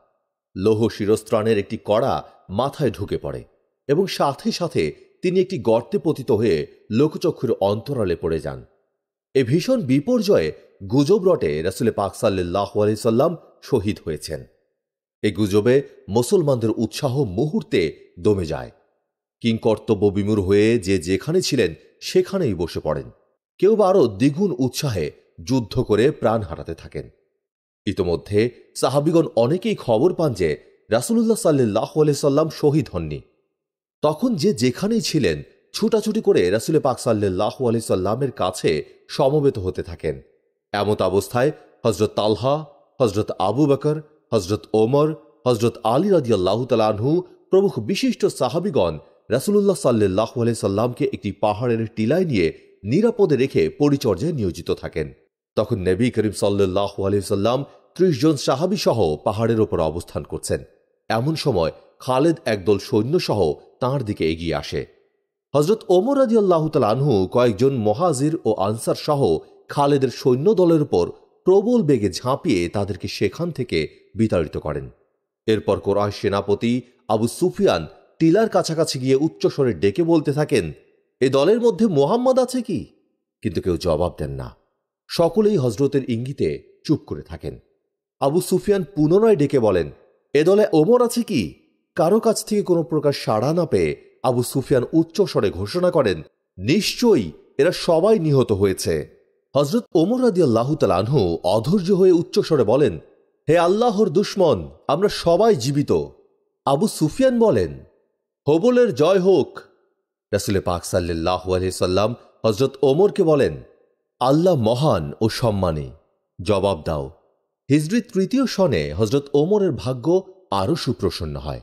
লৌহ শিরস্ত্রাণের একটি কড়া মাথায় ঢুকে পড়ে এবং সাথে সাথে তিনি একটি গর্তে পতিত হয়ে লোকচক্ষুর অন্তরালে পড়ে যান। এ ভীষণ বিপর্যয়ে গুজব রটে রাসূল পাক সাল্লাল্লাহু আলাইহি সাল্লাম শহীদ হয়েছেন। এই গুজবে মুসলমানদের উৎসাহ মুহূর্তে দমে যায়। কিংকর্তব্য বিমূঢ় হয়ে যে যেখানে ছিলেন সেখানেই বসে পড়েন। কেউ বা আরও দ্বিগুণ উৎসাহে যুদ্ধ করে প্রাণ হারাতে থাকেন। ইতোমধ্যে সাহাবিগণ অনেকেই খবর পান যে রাসূলুল্লাহ সাল্লাল্লাহু আলাইহি সাল্লাম শহীদ হননি। তখন যে যেখানেই ছিলেন ছুটাছুটি করে রাসূল পাক সাল্লাল্লাহু আলাইহি সাল্লামের কাছে সমবেত হতে থাকেন। এমত অবস্থায় হযরত তালহা, হযরত আবু বকর, হযরত ওমর, হযরত আলী রাদিয়াল্লাহু তাআলা আনহু প্রমুখ বিশিষ্ট সাহাবিগণ রাসূলুল্লাহ সাল্লাল্লাহু আলাইহি সাল্লামকে একটি পাহাড়ের টিলায় নিয়ে নিরাপদে রেখে পরিচর্যায় নিয়োজিত থাকেন। তখন নবী করিম সাল্লাল্লাহু আলাইহি সাল্লাম ৩০ জন সাহাবী সহ পাহাড়ের ওপর অবস্থান করছেন। এমন সময় খালেদ একদল সৈন্যসহ তাঁর দিকে এগিয়ে আসে। হযরত ওমর রাদিয়াল্লাহু তাআলা আনহু কয়েকজন মুহাজির ও আনসার সহ খালেদের সৈন্যদলের উপর প্রবল বেগে ঝাঁপিয়ে তাদেরকে সেখান থেকে বিতাড়িত করেন। এরপর কুরাইশ সেনাপতি আবু সুফিয়ান টিলার কাছাকাছি গিয়ে উচ্চস্বরে ডেকে বলতে থাকেন, এ দলের মধ্যে মুহাম্মদ আছে কি? কিন্তু কেউ জবাব দেন না। সকলেই হজরতের ইঙ্গিতে চুপ করে থাকেন। আবু সুফিয়ান পুনরায় ডেকে বলেন, এ দলে ওমর আছে কি? কারো কাছ থেকে কোনো প্রকার সাড়া না পেয়ে আবু সুফিয়ান উচ্চস্বরে ঘোষণা করেন, নিশ্চয়ই এরা সবাই নিহত হয়েছে। হজরত ওমর রাদিয়াল্লাহু তাআলা আনহু অধৈর্য হয়ে উচ্চস্বরে বলেন, হে আল্লাহর দুশমন, আমরা সবাই জীবিত। আবু সুফিয়ান বলেন, হবলের জয় হোক। রাসূল পাক সাল্লাল্লাহু আলাইহি সাল্লাম হজরত ওমরকে বলেন, আল্লাহ মহান ও সম্মানী, জবাব দাও। হিজরি 3য় সনে হজরত ওমরের ভাগ্য আরও সুপ্রসন্ন হয়,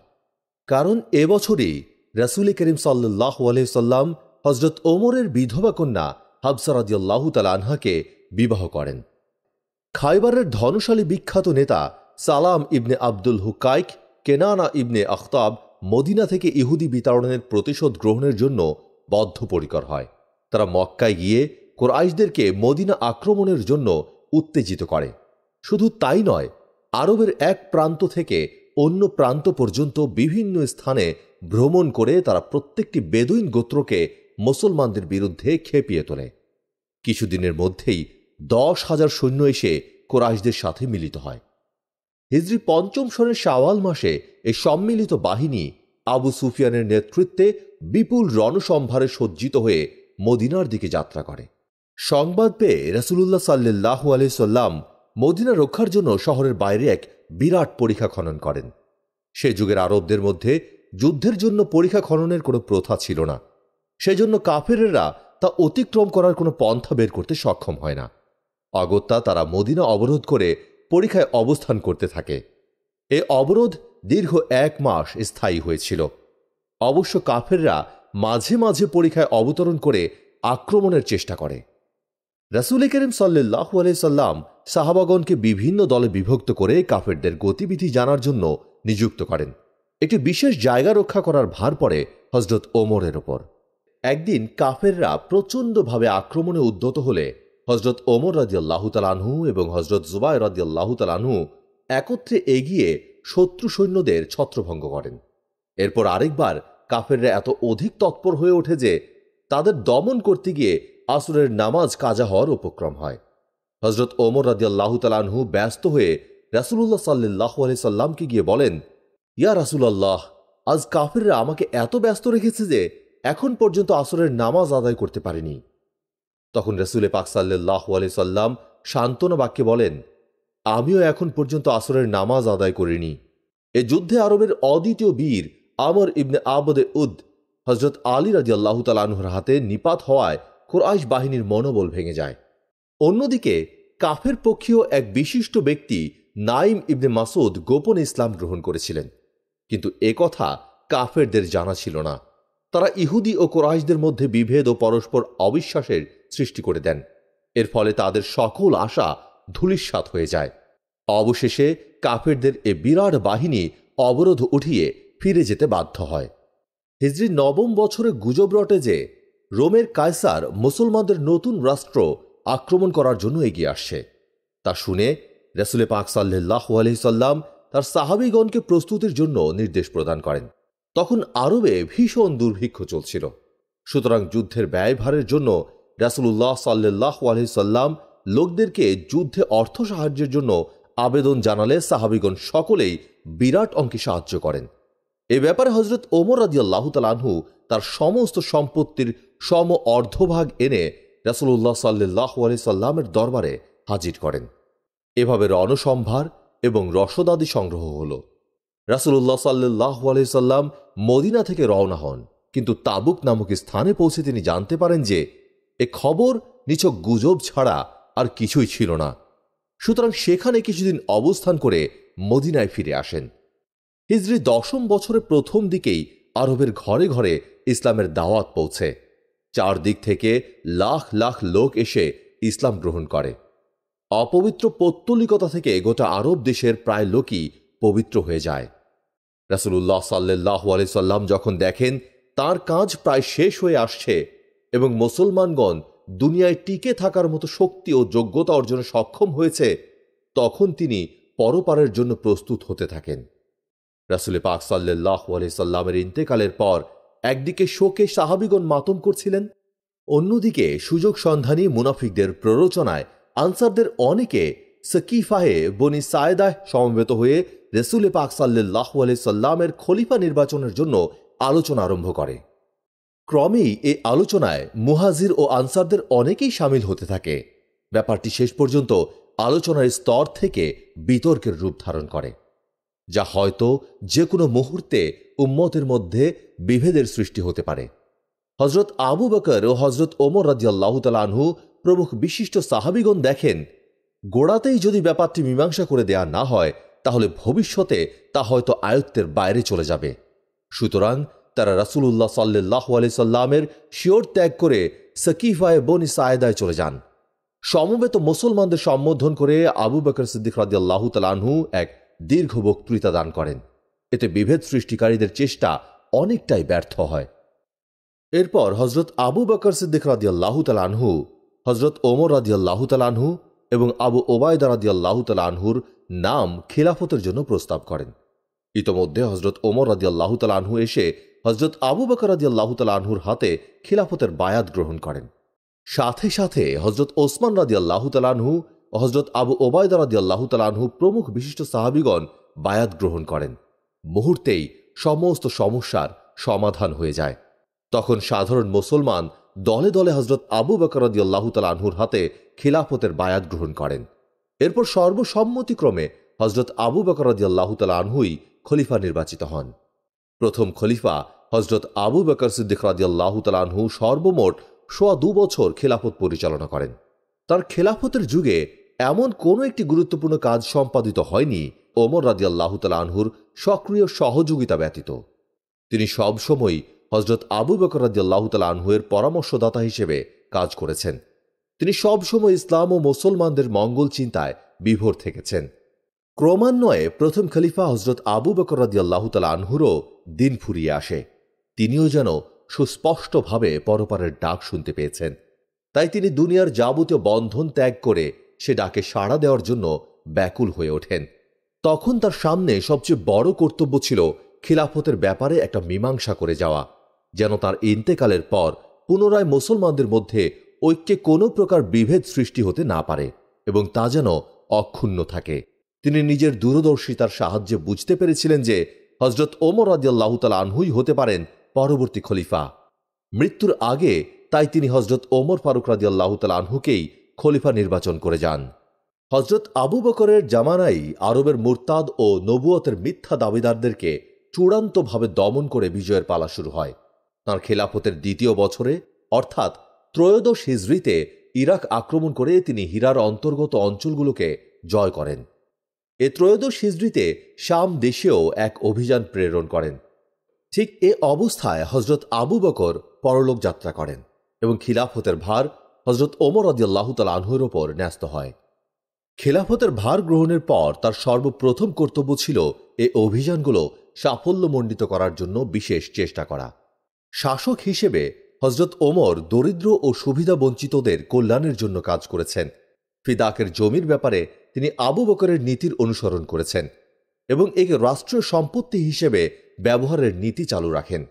কারণ এবছরই রাসূল করিম সাল্লাল্লাহু আলাইহি সাল্লাম হজরত ওমরের বিধবা কন্যা হাফসা রাদিয়াল্লাহু তাআলা আনহাকে বিবাহ করেন। খায়বারের ধনশালী বিখ্যাত নেতা সালাম ইবনে আব্দুল হুকাইক কেনানা ইবনে আখতাব মদিনা থেকে ইহুদি বিতাড়নের প্রতিশোধ গ্রহণের জন্য বদ্ধপরিকর হয়। তারা মক্কায় গিয়ে কুরাইশদেরকে মদিনা আক্রমণের জন্য উত্তেজিত করে। শুধু তাই নয়, আরবের এক প্রান্ত থেকে অন্য প্রান্ত পর্যন্ত বিভিন্ন স্থানে ভ্রমণ করে তারা প্রত্যেকটি বেদুইন গোত্রকে মুসলমানদের বিরুদ্ধে খেপিয়ে তোলে। কিছুদিনের মধ্যেই 10,000 সৈন্য এসে কুরাইশদের সাথে মিলিত হয়। হিজরি 5ম সনের শাওয়াল মাসে এই সম্মিলিত বাহিনী আবু সুফিয়ানের নেতৃত্বে বিপুল রণসম্ভারে সজ্জিত হয়ে মদিনার দিকে যাত্রা করে। সংবাদ পেয়ে রাসূলুল্লাহ সাল্লাল্লাহু আলাইহি সাল্লাম মদিনা রক্ষার জন্য শহরের বাইরে এক বিরাট পরিখা খনন করেন। সে যুগের আরবদের মধ্যে যুদ্ধের জন্য পরিখা খননের কোনো প্রথা ছিল না। সেজন্য কাফেরেরা তা অতিক্রম করার কোনো পন্থা বের করতে সক্ষম হয় না। অগত্যা তারা মদিনা অবরোধ করে পরিখায় অবস্থান করতে থাকে। এ অবরোধ দীর্ঘ 1 মাস স্থায়ী হয়েছিল। অবশ্য কাফেররা মাঝে মাঝে পরিখায় অবতরণ করে আক্রমণের চেষ্টা করে। রাসূল করিম সাল্লাল্লাহু আলাইহি সাল্লাম সাহাবাগণকে বিভিন্ন দলে বিভক্ত করে কাফেরদের গতিবিধি জানার জন্য নিযুক্ত করেন। একটি বিশেষ জায়গা রক্ষা করার ভার পড়ে হযরত ওমরের ওপর। একদিন কাফেররা প্রচণ্ডভাবে আক্রমণে উদ্যত হলে হযরত ওমর রাদিয়াল্লাহু তাআলা আনহু এবং হযরত জুবায়ের রাদিয়াল্লাহু তাআলা আনহু একত্রে এগিয়ে শত্রু সৈন্যদের ছত্রভঙ্গ করেন। এরপর আরেকবার কাফেররা এত অধিক তৎপর হয়ে ওঠে যে তাদের দমন করতে গিয়ে আসরের নামাজ কাজা হওয়ার উপক্রম হয়। হযরত ওমর রাদিয়াল্লাহু তাআলা আনহু ব্যস্ত হয়ে রাসূলুল্লাহ সাল্লাল্লাহু আলাইহি সাল্লামকে গিয়ে বলেন, ইয়া রাসূলুল্লাহ, আজ কাফেররা আমাকে এত ব্যস্ত রেখেছে যে এখন পর্যন্ত আসরের নামাজ আদায় করতে পারিনি। তখন রাসূল পাক সাল্লাল্লাহু আলাইহি সাল্লাম সান্ত্বনা বাক্যে বলেন, আমিও এখন পর্যন্ত আসরের নামাজ আদায় করিনি। এ যুদ্ধে আরবের অদ্বিতীয় বীর আমর ইবনে আবদে উদ হযরত আলী রাদিয়াল্লাহু তাআলা আনহুর হাতে নিপাত হওয়ায় কুরাইশ বাহিনীর মনোবল ভেঙে যায়। অন্যদিকে কাফের পক্ষীয় এক বিশিষ্ট ব্যক্তি নাইম ইবনে মাসুদ গোপনে ইসলাম গ্রহণ করেছিলেন, কিন্তু কথা কাফেরদের জানা ছিল না। তারা ইহুদি ও কুরাইশদের মধ্যে বিভেদ ও পরস্পর অবিশ্বাসের সৃষ্টি করে দেন। এর ফলে তাদের সকল আশা ধূলিসাৎ হয়ে যায়। অবশেষে কাফেরদের এ বিরাট বাহিনী অবরোধ উঠিয়ে ফিরে যেতে বাধ্য হয়। হিজরি 9ম বছরে গুজব রটে যে রোমের কায়সার মুসলমানদের নতুন রাষ্ট্র আক্রমণ করার জন্য এগিয়ে আসছে। তা শুনে রাসূল পাক সাল্লাল্লাহু আলাইহি সাল্লাম তার সাহাবীগণকে প্রস্তুতির জন্য নির্দেশ প্রদান করেন। তখন আরবে ভীষণ দুর্ভিক্ষ চলছিল। সুতরাং যুদ্ধের ব্যয়ভারের জন্য রাসূলুল্লাহ সাল্লাল্লাহু আলাইহি সাল্লাম লোকদেরকে যুদ্ধে অর্থ সাহায্যের জন্য আবেদন জানালে সাহাবীগণ সকলেই বিরাট অঙ্কে সাহায্য করেন। এ ব্যাপারে হযরত ওমর রাদিয়াল্লাহু তাআলা আনহু তার সমস্ত সম্পত্তির অর্ধভাগ এনে রাসূলুল্লাহ সাল্লাল্লাহু আলাইহি সাল্লামের দরবারে হাজির করেন। এভাবে রণসম্ভার এবং রসদাদি সংগ্রহ হল। রাসূলুল্লাহ সাল্লাল্লাহু আলাইহি সাল্লাম মদিনা থেকে রওনা হন, কিন্তু তাবুক নামক স্থানে পৌঁছে তিনি জানতে পারেন যে এ খবর নিছক গুজব ছাড়া আর কিছুই ছিল না। সুতরাং সেখানে কিছুদিন অবস্থান করে মদিনায় ফিরে আসেন। হিজরি 10ম বছরের প্রথম দিকেই আরবের ঘরে ঘরে ইসলামের দাওয়াত পৌঁছে। চারদিক থেকে লাখ লাখ লোক এসে ইসলাম গ্রহণ করে। অপবিত্র পৌত্তলিকতা থেকে গোটা আরব দেশের প্রায় লোকই পবিত্র হয়ে যায়। রাসূলুল্লাহ সাল্লাল্লাহু আলাইহি সাল্লাম যখন দেখেন তার কাজ প্রায় শেষ হয়ে আসছে এবং মুসলমানগণ দুনিয়ায় টিকে থাকার মতো শক্তি ও যোগ্যতা অর্জনে সক্ষম হয়েছে, তখন তিনি পরপারের জন্য প্রস্তুত হতে থাকেন। রাসূল পাক সাল্লাল্লাহু আলাইহি সাল্লামের ইন্তেকালের পর একদিকে শোকে সাহাবীগণ মাতম করছিলেন, অন্যদিকে সুযোগ সন্ধানী মুনাফিকদের প্ররোচনায় আনসারদের অনেকে সকিফায়ে বনি সায়েদায় সমবেত হয়ে রাসূল পাক সাল্লাল্লাহু আলাইহি সাল্লামের খলিফা নির্বাচনের জন্য আলোচনা আরম্ভ করে। ক্রমেই এই আলোচনায় মুহাজির ও আনসারদের অনেকেই সামিল হতে থাকে। ব্যাপারটি শেষ পর্যন্ত আলোচনার স্তর থেকে বিতর্কের রূপ ধারণ করে, যা হয়তো যে কোনো মুহূর্তে উম্মতের মধ্যে বিভেদের সৃষ্টি হতে পারে। হযরত আবু বকর ও হযরত ওমর রাদিয়াল্লাহু তাআলা আনহু প্রমুখ বিশিষ্ট সাহাবীগণ দেখেন, গোড়াতেই যদি ব্যাপারটি মীমাংসা করে দেয়া না হয় তাহলে ভবিষ্যতে তা হয়তো আয়ত্তের বাইরে চলে যাবে। সুতরাং তারা রাসূলুল্লাহ সাল্লাল্লাহু আলাইহি সাল্লামের শিয়র ত্যাগ করে সকিফায়ে বনি সায়েদায় চলে যান। সমবেত মুসলমানদের সম্বোধন করে আবু বকর সিদ্দিক রাদিয়াল্লাহু তাআলা আনহু এক দীর্ঘ বক্তৃতা দান করেন। এতে বিভেদ সৃষ্টিকারীদের চেষ্টা অনেকটাই ব্যর্থ হয়। এরপর হযরত আবু বকর সিদ্দিক রাদিয়াল্লাহু তাআলা আনহু, হযরত ওমর রাদিয়াল্লাহু তাআলা আনহু এবং আবু ওবায়দা রাদিয়াল্লাহু তাআলা আনহুর নাম খিলাফতের জন্য প্রস্তাব করেন। ইতোমধ্যে হযরত ওমর রাদিয়াল্লাহু তাআলা আনহু এসে হযরত আবু বকর রাদিয়াল্লাহু তাআলা আনহুর হাতে খিলাফতের বায়াত গ্রহণ করেন। সাথে সাথে হযরত ওসমান রাদিয়াল্লাহু তাআলা আনহু ও হযরত আবু ওবায়দা রাদিয়াল্লাহু তাআলা আনহু প্রমুখ বিশিষ্ট সাহাবীগণ বায়াত গ্রহণ করেন। মুহূর্তেই সমস্ত সমস্যার সমাধান হয়ে যায়। তখন সাধারণ মুসলমান দলে দলে হযরত আবু বকর রাদিয়াল্লাহু তাআলা আনহুর হাতে খিলাফতের বায়াত গ্রহণ করেন। এরপর সর্বসম্মতিক্রমে হযরত আবু বকর রাদিয়াল্লাহু তাআলা আনহুই খলিফা নির্বাচিত হন। প্রথম খলিফা হযরত আবু বকর সিদ্দিক রাদিয়াল্লাহু তাআলা আনহু সর্বমোট 2.25 বছর খেলাফত পরিচালনা করেন। তার খেলাফতের যুগে এমন কোনো একটি গুরুত্বপূর্ণ কাজ সম্পাদিত হয়নি ওমর রাদিয়াল্লাহু তাআলা আনহুর সক্রিয় সহযোগিতা ব্যতীত। তিনি সবসময় হযরত আবু বকর রাদিয়াল্লাহু তাআলা আনহুর পরামর্শদাতা হিসেবে কাজ করেছেন। তিনি সবসময় ইসলাম ও মুসলমানদের মঙ্গল চিন্তায় বিভোর থেকেছেন। ক্রমান্বয়ে প্রথম খলিফা হযরত আবু বকর রাদিয়াল্লাহু তাআলা আনহুরও দিন ফুরিয়ে আসে। তিনিও যেন সুস্পষ্টভাবে পরপারের ডাক শুনতে পেয়েছেন। তাই তিনি দুনিয়ার যাবতীয় বন্ধন ত্যাগ করে সে ডাকে সাড়া দেওয়ার জন্য ব্যাকুল হয়ে ওঠেন। তখন তার সামনে সবচেয়ে বড় কর্তব্য ছিল খিলাফতের ব্যাপারে একটা মীমাংসা করে যাওয়া, যেন তার ইন্তেকালের পর পুনরায় মুসলমানদের মধ্যে ঐক্যে কোনো প্রকার বিভেদ সৃষ্টি হতে না পারে এবং তা যেন অক্ষুণ্ণ থাকে। তিনি নিজের দূরদর্শিতার সাহায্যে বুঝতে পেরেছিলেন যে হযরত ওমর রাদিয়াল্লাহু তাআলা আনহুই হতে পারেন পরবর্তী খলিফা। মৃত্যুর আগে তাই তিনি হযরত ওমর ফারুক রাদিয়াল্লাহু তাআলা আনহুকেই খলিফা নির্বাচন করে যান। হযরত আবু বকরের জামানায় আরবের মুরতাদ ও নবুয়তের মিথ্যা দাবিদারদেরকে চূড়ান্তভাবে দমন করে বিজয়ের পালা শুরু হয়। তাঁর খেলাফতের দ্বিতীয় বছরে অর্থাৎ 13 হিজরিতে ইরাক আক্রমণ করে তিনি হিরার অন্তর্গত অঞ্চলগুলোকে জয় করেন। এ 13 হিজরিতে শাম দেশেও এক অভিযান প্রেরণ করেন। ঠিক এ অবস্থায় হযরত আবু বকর পরলোক যাত্রা করেন এবং খিলাফতের ভার হযরত ওমর রাদিয়াল্লাহু তাআলা আনহুর উপর ন্যস্ত হয়। খেলাফতের ভার গ্রহণের পর তার সর্বপ্রথম কর্তব্য ছিল এ অভিযানগুলো সাফল্যমণ্ডিত করার জন্য বিশেষ চেষ্টা করা। শাসক হিসেবে হযরত ওমর দরিদ্র ও সুবিধা বঞ্চিতদের কল্যাণের জন্য কাজ করেছেন। ফিদাকের জমির ব্যাপারে তিনি আবু বকরের নীতির অনুসরণ করেছেন এবং একে রাষ্ট্রীয় সম্পত্তি হিসেবে ব্যবহারের নীতি চালু রাখেন।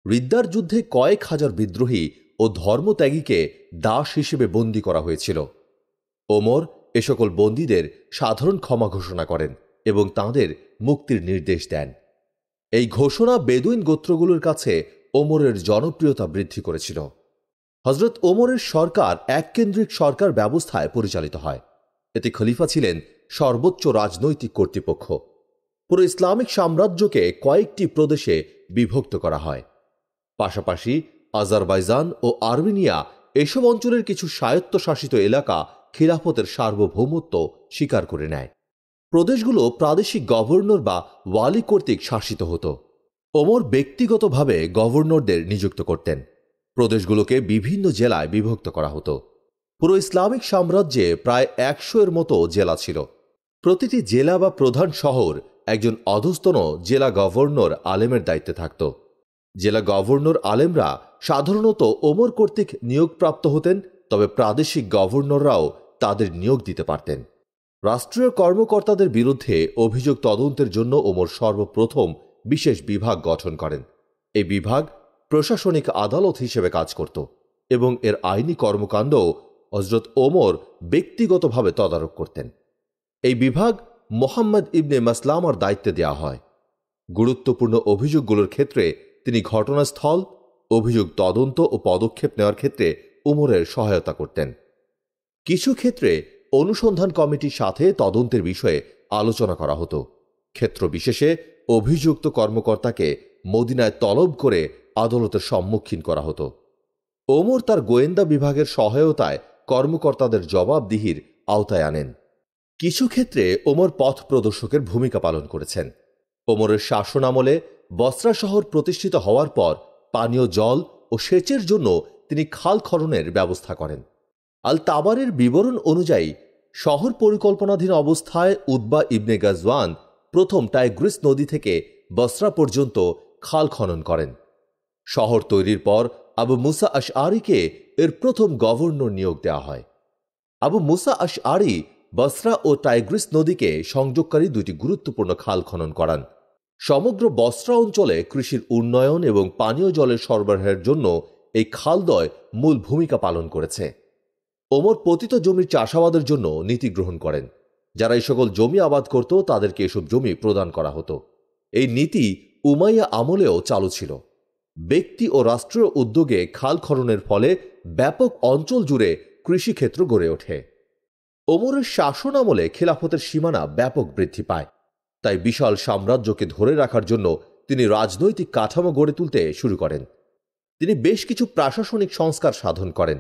রিদ্দার যুদ্ধে কয়েক হাজার বিদ্রোহী ও ধর্মত্যাগীকে দাস হিসেবে বন্দী করা হয়েছিল। ওমর এ সকল বন্দীদের সাধারণ ক্ষমা ঘোষণা করেন এবং তাঁদের মুক্তির নির্দেশ দেন। এই ঘোষণা বেদুইন গোত্রগুলোর কাছে ওমরের জনপ্রিয়তা বৃদ্ধি করেছিল। হযরত ওমরের সরকার এককেন্দ্রিক সরকার ব্যবস্থায় পরিচালিত হয়। এতে খলিফা ছিলেন সর্বোচ্চ রাজনৈতিক কর্তৃপক্ষ। পুরো ইসলামিক সাম্রাজ্যকে কয়েকটি প্রদেশে বিভক্ত করা হয়। পাশাপাশি আজারবাইজান ও আর্মেনিয়া এসব অঞ্চলের কিছু স্বায়ত্তশাসিত এলাকা খিলাফতের সার্বভৌমত্ব স্বীকার করে নেয়। প্রদেশগুলো প্রাদেশিক গভর্নর বা ওয়ালি কর্তৃক শাসিত হতো। ওমর ব্যক্তিগতভাবে গভর্নরদের নিযুক্ত করতেন। প্রদেশগুলোকে বিভিন্ন জেলায় বিভক্ত করা হতো। পুরো ইসলামিক সাম্রাজ্যে প্রায় 100-এর মতো জেলা ছিল। প্রতিটি জেলা বা প্রধান শহর একজন অধস্তন জেলা গভর্নর আলেমের দায়িত্বে থাকত। জেলা গভর্নর আলেমরা সাধারণত ওমর কর্তৃক নিয়োগপ্রাপ্ত হতেন, তবে প্রাদেশিক গভর্নররাও তাদের নিয়োগ দিতে পারতেন। রাষ্ট্রীয় কর্মকর্তাদের বিরুদ্ধে অভিযোগ তদন্তের জন্য ওমর সর্বপ্রথম বিশেষ বিভাগ গঠন করেন। এই বিভাগ প্রশাসনিক আদালত হিসেবে কাজ করত এবং এর আইনি কর্মকাণ্ড হযরত ওমর ব্যক্তিগতভাবে তদারক করতেন। এই বিভাগ মোহাম্মদ ইবনে মাসলামার দায়িত্বে দেওয়া হয়। গুরুত্বপূর্ণ অভিযোগগুলোর ক্ষেত্রে তিনি ঘটনাস্থল, অভিযোগ তদন্ত ও পদক্ষেপ নেওয়ার ক্ষেত্রে ওমরের সহায়তা করতেন। কিছু ক্ষেত্রে অনুসন্ধান কমিটির সাথে তদন্তের বিষয়ে আলোচনা করা হতো। ক্ষেত্র বিশেষে অভিযুক্ত কর্মকর্তাকে মদিনায় তলব করে আদালতের সম্মুখীন করা হতো। ওমর তার গোয়েন্দা বিভাগের সহায়তায় কর্মকর্তাদের জবাবদিহির আওতায় আনেন। কিছু ক্ষেত্রে ওমর পথ প্রদর্শকের ভূমিকা পালন করেছেন। ওমরের শাসনামলে বসরা শহর প্রতিষ্ঠিত হওয়ার পর পানীয় জল ও সেচের জন্য তিনি খাল খননের ব্যবস্থা করেন। আল তাবারের বিবরণ অনুযায়ী শহর পরিকল্পনাধীন অবস্থায় উতবা ইবনে গাজওয়ান প্রথম টাইগ্রিস নদী থেকে বসরা পর্যন্ত খাল খনন করেন। শহর তৈরির পর আবু মুসা আশআরীকে এর প্রথম গভর্নর নিয়োগ দেওয়া হয়। আবু মুসা আশআরী বসরা ও টাইগ্রিস নদীকে সংযোগকারী দুটি গুরুত্বপূর্ণ খাল খনন করান। সমগ্র বসরা অঞ্চলে কৃষির উন্নয়ন এবং পানীয় জলের সরবরাহের জন্য এই খালদ্বয় মূল ভূমিকা পালন করেছে। ওমর পতিত জমির চাষাবাদের জন্য নীতি গ্রহণ করেন। যারা এই সকল জমি আবাদ করত তাদেরকে এসব জমি প্রদান করা হতো। এই নীতি উমাইয়া আমলেও চালু ছিল। ব্যক্তি ও রাষ্ট্রীয় উদ্যোগে খাল খননের ফলে ব্যাপক অঞ্চল জুড়ে কৃষিক্ষেত্র গড়ে ওঠে। ওমরের শাসন আমলে খিলাফতের সীমানা ব্যাপক বৃদ্ধি পায়। তাই বিশাল সাম্রাজ্যকে ধরে রাখার জন্য তিনি রাজনৈতিক কাঠামো গড়ে তুলতে শুরু করেন। তিনি বেশ কিছু প্রশাসনিক সংস্কার সাধন করেন।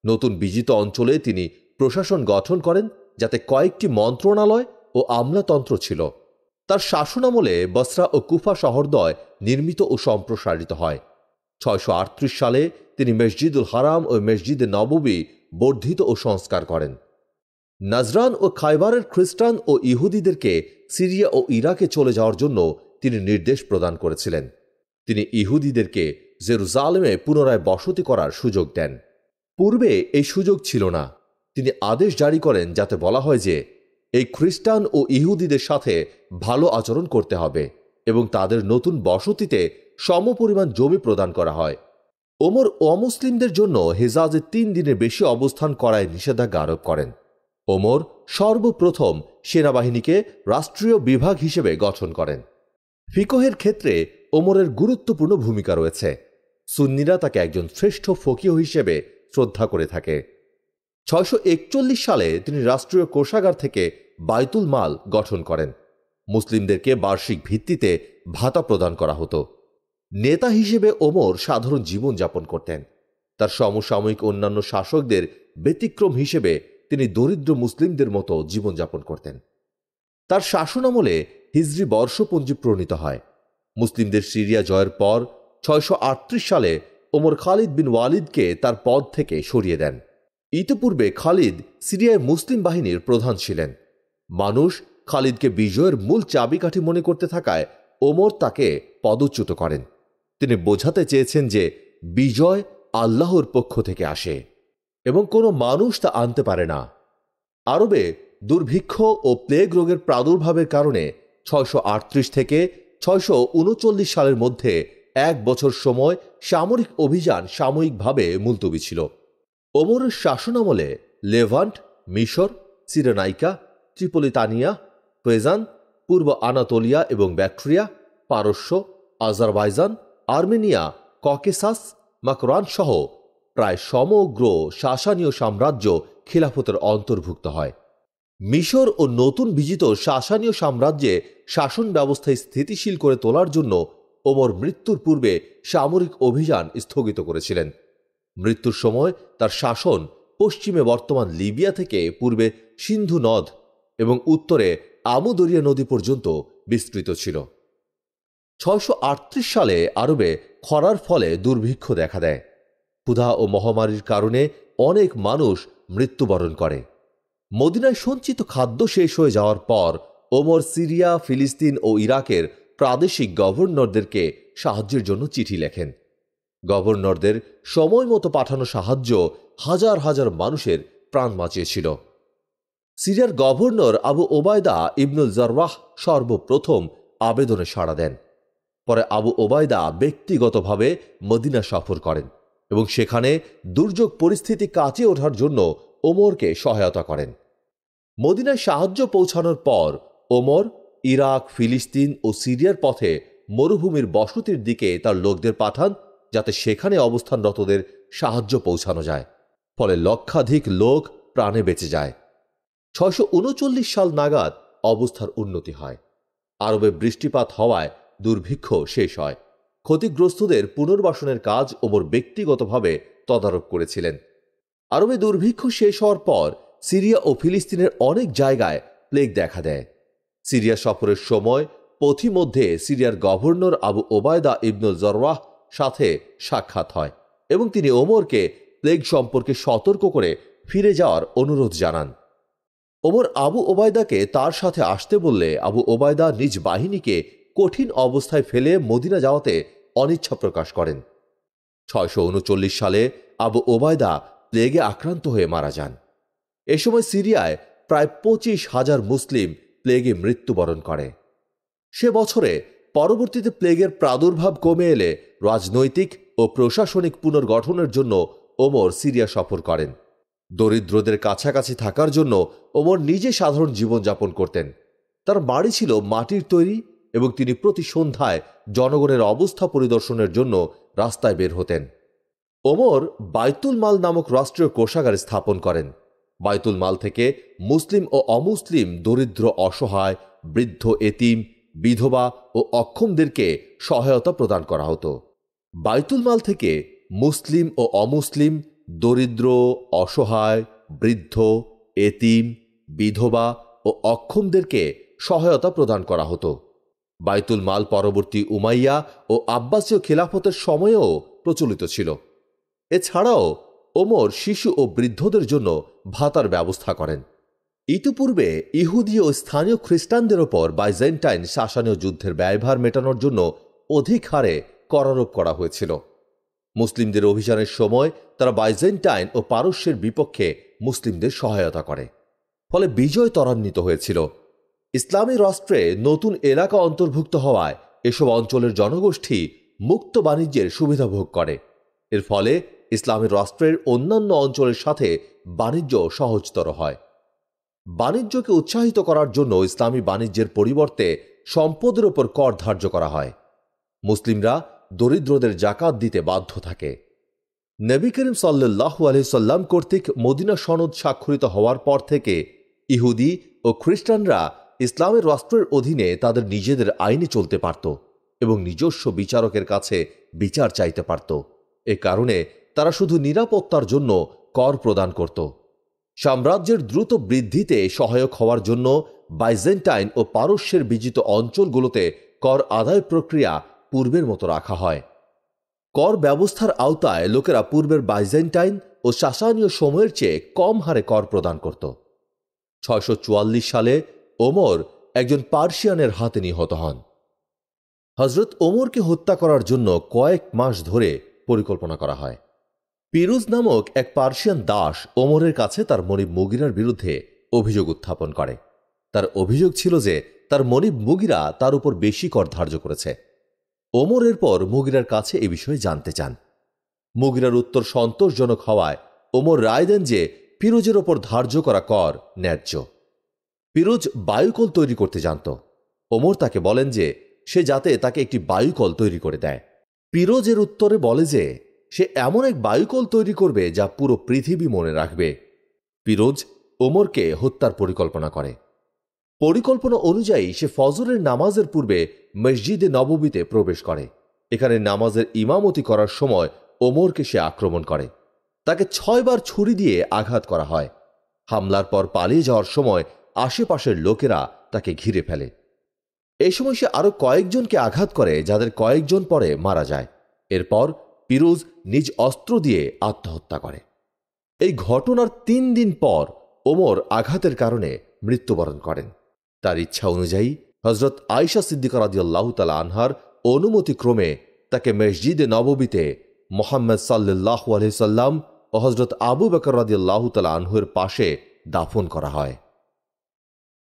নতুন বিজিত অঞ্চলে তিনি প্রশাসন গঠন করেন, যাতে কয়েকটি মন্ত্রণালয় ও আমলাতন্ত্র ছিল। তার শাসনামলে বসরা ও কুফা শহরদ্বয় নির্মিত ও সম্প্রসারিত হয়। 638 সালে তিনি মসজিদুল হারাম ও মসজিদে নববী বর্ধিত ও সংস্কার করেন। নাজরান ও খায়বারের খ্রিস্টান ও ইহুদিদেরকে সিরিয়া ও ইরাকে চলে যাওয়ার জন্য তিনি নির্দেশ প্রদান করেছিলেন। তিনি ইহুদিদেরকে জেরুজালেমে পুনরায় বসতি করার সুযোগ দেন। পূর্বে এই সুযোগ ছিল না। তিনি আদেশ জারি করেন যাতে বলা হয় যে এই খ্রিস্টান ও ইহুদিদের সাথে ভালো আচরণ করতে হবে এবং তাদের নতুন বসতিতে সমপরিমাণ জমি প্রদান করা হয়। ওমর অমুসলিমদের জন্য হেজাজে 3 দিনের বেশি অবস্থান করায় নিষেধাজ্ঞা আরোপ করেন। ওমর সর্বপ্রথম সেনাবাহিনীকে রাষ্ট্রীয় বিভাগ হিসেবে গঠন করেন। ফিকহের ক্ষেত্রে ওমরের গুরুত্বপূর্ণ ভূমিকা রয়েছে। সুন্নিরা তাকে একজন শ্রেষ্ঠ ফকিহ হিসেবে শ্রদ্ধা করে থাকে। 641 সালে তিনি রাষ্ট্রীয় কোষাগার থেকে বাইতুল মাল গঠন করেন। মুসলিমদেরকে বার্ষিক ভিত্তিতে ভাতা প্রদান করা হতো। নেতা হিসেবে ওমর সাধারণ জীবনযাপন করতেন। তার সমসাময়িক অন্যান্য শাসকদের ব্যতিক্রম হিসেবে তিনি দরিদ্র মুসলিমদের মতো জীবনযাপন করতেন। তার শাসনামলে হিজরি বর্ষপঞ্জি প্রণীত হয়। মুসলিমদের সিরিয়া জয়ের পর 638 সালে ওমর খালিদ বিন ওয়ালিদকে তার পদ থেকে সরিয়ে দেন। ইতিপূর্বে খালিদ সিরিয়ায় মুসলিম বাহিনীর প্রধান ছিলেন। মানুষ খালিদকে বিজয়ের মূল চাবিকাঠি মনে করতে থাকায় ওমর তাকে পদচ্যুত করেন। তিনি বোঝাতে চেয়েছেন যে বিজয় আল্লাহর পক্ষ থেকে আসে এবং কোনো মানুষ তা আনতে পারে না। আরবে দুর্ভিক্ষ ও প্লেগ রোগের প্রাদুর্ভাবের কারণে 638 থেকে 639 সালের মধ্যে 1 বছর সময় সামরিক অভিযান সাময়িকভাবে মুলতবি ছিল। ওমরের শাসনামলে লেভান্ট, মিশর, সিরেনাইকা, ত্রিপলিতানিয়া, ফেজান, পূর্ব আনাতোলিয়া এবং ব্যাক্ট্রিয়া, পারস্য, আজারবাইজান, আর্মেনিয়া, ককেসাস, মাকরান সহ প্রায় সমগ্র সাসানীয় সাম্রাজ্য খিলাফতের অন্তর্ভুক্ত হয়। মিশর ও নতুন বিজিত সাসানীয় সাম্রাজ্যে শাসন ব্যবস্থায় স্থিতিশীল করে তোলার জন্য ওমর মৃত্যুর পূর্বে সামরিক অভিযান স্থগিত করেছিলেন। মৃত্যুর সময় তার শাসন পশ্চিমে বর্তমান লিবিয়া থেকে পূর্বে সিন্ধু নদ এবং উত্তরে আমুদরিয়া নদী পর্যন্ত বিস্তৃত ছিল। 638 সালে আরবে খরার ফলে দুর্ভিক্ষ দেখা দেয়। ক্ষুধা ও মহামারীর কারণে অনেক মানুষ মৃত্যুবরণ করে। মদিনায় সঞ্চিত খাদ্য শেষ হয়ে যাওয়ার পর ওমর সিরিয়া, ফিলিস্তিন ও ইরাকের প্রাদেশিক গভর্নরদেরকে সাহায্যের জন্য চিঠি লেখেন। গভর্নরদের সময় মতো পাঠানো সাহায্য হাজার হাজার মানুষের প্রাণ বাঁচিয়েছিল। সিরিয়ার গভর্নর আবু ওবায়দা ইবনুল জারওয়াহ সর্বপ্রথম আবেদনে সাড়া দেন। পরে আবু ওবায়দা ব্যক্তিগতভাবে মদিনা সফর করেন এবং সেখানে দুর্যোগ পরিস্থিতি কাটিয়ে ওঠার জন্য ওমরকে সহায়তা করেন। মদিনায় সাহায্য পৌঁছানোর পর ওমর ইরাক, ফিলিস্তিন ও সিরিয়ার পথে মরুভূমির বসতির দিকে তার লোকদের পাঠান, যাতে সেখানে অবস্থানরতদের সাহায্য পৌঁছানো যায়। ফলে লক্ষাধিক লোক প্রাণে বেঁচে যায়। 639 সাল নাগাদ অবস্থার উন্নতি হয়। আরবে বৃষ্টিপাত হওয়ায় দুর্ভিক্ষ শেষ হয়। ক্ষতিগ্রস্তদের পুনর্বাসনের কাজ ওমর ব্যক্তিগতভাবে তদারক করেছিলেন। আরবে দুর্ভিক্ষ শেষ হওয়ার পর সিরিয়া ও ফিলিস্তিনের অনেক জায়গায় প্লেগ দেখা দেয়। সিরিয়া সফরের সময় পথিমধ্যে সিরিয়ার গভর্নর আবু ওবায়দা ইবনুল জাররাহ সাথে সাক্ষাৎ হয় এবং তিনি ওমরকে প্লেগ সম্পর্কে সতর্ক করে ফিরে যাওয়ার অনুরোধ জানান। ওমর আবু ওবায়দাকে তার সাথে আসতে বললে আবু ওবায়দা নিজ বাহিনীকে কঠিন অবস্থায় ফেলে মদিনা যাওয়াতে অনিচ্ছা প্রকাশ করেন। 639 সালে আবু ওবায়দা প্লেগে আক্রান্ত হয়ে মারা যান। এ সময় সিরিয়ায় প্রায় 25,000 মুসলিম প্লেগে মৃত্যুবরণ করে। সে বছরে পরবর্তীতে প্লেগের প্রাদুর্ভাব কমে এলে রাজনৈতিক ও প্রশাসনিক পুনর্গঠনের জন্য ওমর সিরিয়া সফর করেন। দরিদ্রদের কাছাকাছি থাকার জন্য ওমর নিজে সাধারণ জীবনযাপন করতেন। তার বাড়ি ছিল মাটির তৈরি এবং তিনি প্রতি সন্ধ্যায় জনগণের অবস্থা পরিদর্শনের জন্য রাস্তায় বের হতেন। ওমর বাইতুল মাল নামক রাষ্ট্রীয় কোষাগার স্থাপন করেন। বাইতুল মাল থেকে মুসলিম ও অমুসলিম দরিদ্র, অসহায়, বৃদ্ধ, এতিম, বিধবা ও অক্ষমদেরকে সহায়তা প্রদান করা হতো। বাইতুল মাল থেকে মুসলিম ও অমুসলিম, দরিদ্র, অসহায়, বৃদ্ধ, এতিম, বিধবা ও অক্ষমদেরকে সহায়তা প্রদান করা হতো। বাইতুল মাল পরবর্তী উমাইয়া ও আব্বাসীয় খিলাফতের সময়েও প্রচলিত ছিল। এছাড়াও ওমর শিশু ও বৃদ্ধদের জন্য ভাতার ব্যবস্থা করেন। ইতিপূর্বে ইহুদি ও স্থানীয় খ্রিস্টানদের ওপর বাইজেন্টাইন শাসনীয় যুদ্ধের ব্যয়ভার মেটানোর জন্য অধিক হারে করারোপ করা হয়েছিল। মুসলিমদের অভিযানের সময় তারা বাইজেন্টাইন ও পারস্যের বিপক্ষে মুসলিমদের সহায়তা করে, ফলে বিজয় ত্বরান্বিত হয়েছিল। ইসলামী রাষ্ট্রে নতুন এলাকা অন্তর্ভুক্ত হওয়ায় এসব অঞ্চলের জনগোষ্ঠী মুক্ত বাণিজ্যের সুবিধা ভোগ করে। এর ফলে ইসলামী রাষ্ট্রের অন্যান্য অঞ্চলের সাথে বাণিজ্য সহজতর হয়। বাণিজ্যকে উৎসাহিত করার জন্য ইসলামী বাণিজ্যের পরিবর্তে সম্পদের উপর কর ধার্য করা হয়। মুসলিমরা দরিদ্রদের জাকাত দিতে বাধ্য থাকে। নবী করিম সাল্লাল্লাহু আলাইহি সাল্লাম কর্তৃক মদিনা সনদ স্বাক্ষরিত হওয়ার পর থেকে ইহুদি ও খ্রিস্টানরা ইসলামের রাষ্ট্রের অধীনে তাদের নিজেদের আইনে চলতে পারত এবং নিজস্ব বিচারকের কাছে বিচার চাইতে পারত। এ কারণে তারা শুধু নিরাপত্তার জন্য কর প্রদান করত। সাম্রাজ্যের দ্রুত বৃদ্ধিতে সহায়ক হওয়ার জন্য বাইজেন্টাইন ও পারস্যের বিজিত অঞ্চলগুলোতে কর আদায় প্রক্রিয়া পূর্বের মতো রাখা হয়। কর ব্যবস্থার আওতায় লোকেরা পূর্বের বাইজেন্টাইন ও শাসানীয় সময়ের চেয়ে কম হারে কর প্রদান করত। 644 সালে ওমর একজন পার্সিয়ানের হাতে নিহত হন। হযরত ওমরকে হত্যা করার জন্য কয়েক মাস ধরে পরিকল্পনা করা হয়। পিরুজ নামক এক পার্সিয়ান দাস ওমরের কাছে তার মনিব মুগিরার বিরুদ্ধে অভিযোগ উত্থাপন করে। তার অভিযোগ ছিল যে তার মনিব মুগিরা তার উপর বেশি কর ধার্য করেছে। ওমর এরপর মুগিরার কাছে এ বিষয়ে জানতে চান। মুগিরার উত্তর সন্তোষজনক হওয়ায় ওমর রায় দেন যে পিরোজের ওপর ধার্য করা কর ন্যায্য। পিরোজ বায়ুকল তৈরি করতে জানত। ওমর তাকে বলেন যে সে যাতে তাকে একটি বায়ুকল তৈরি করে দেয়। পিরোজের উত্তরে বলে যে সে এমন এক বায়ুকল তৈরি করবে যা পুরো পৃথিবী মনে রাখবে। পিরোজ ওমরকে হত্যার পরিকল্পনা করে। পরিকল্পনা অনুযায়ী সে ফজরের নামাজের পূর্বে মসজিদে নববীতে প্রবেশ করে। এখানে নামাজের ইমামতি করার সময় ওমরকে সে আক্রমণ করে। তাকে 6 বার ছুরি দিয়ে আঘাত করা হয়। হামলার পর পালিয়ে যাওয়ার সময় আশেপাশের লোকেরা তাকে ঘিরে ফেলে। এই সময় সে আরো কয়েকজনকে আঘাত করে, যাদের কয়েকজন পরে মারা যায়। এরপর পিরোজ নিজ অস্ত্র দিয়ে আত্মহত্যা করে। এই ঘটনার 3 দিন পর ওমর আঘাতের কারণে মৃত্যুবরণ করেন। তার ইচ্ছা অনুযায়ী হযরত আয়েশা সিদ্দিকা রাদিয়াল্লাহু তাআলা আনহার অনুমতি ক্রমে তাকে মসজিদে নববীতে মুহাম্মদ সাল্লাল্লাহু আলাইহি সাল্লাম ও হযরত আবু বকর রাদিয়াল্লাহু তাআলা আনহুর পাশে দাফন করা হয়।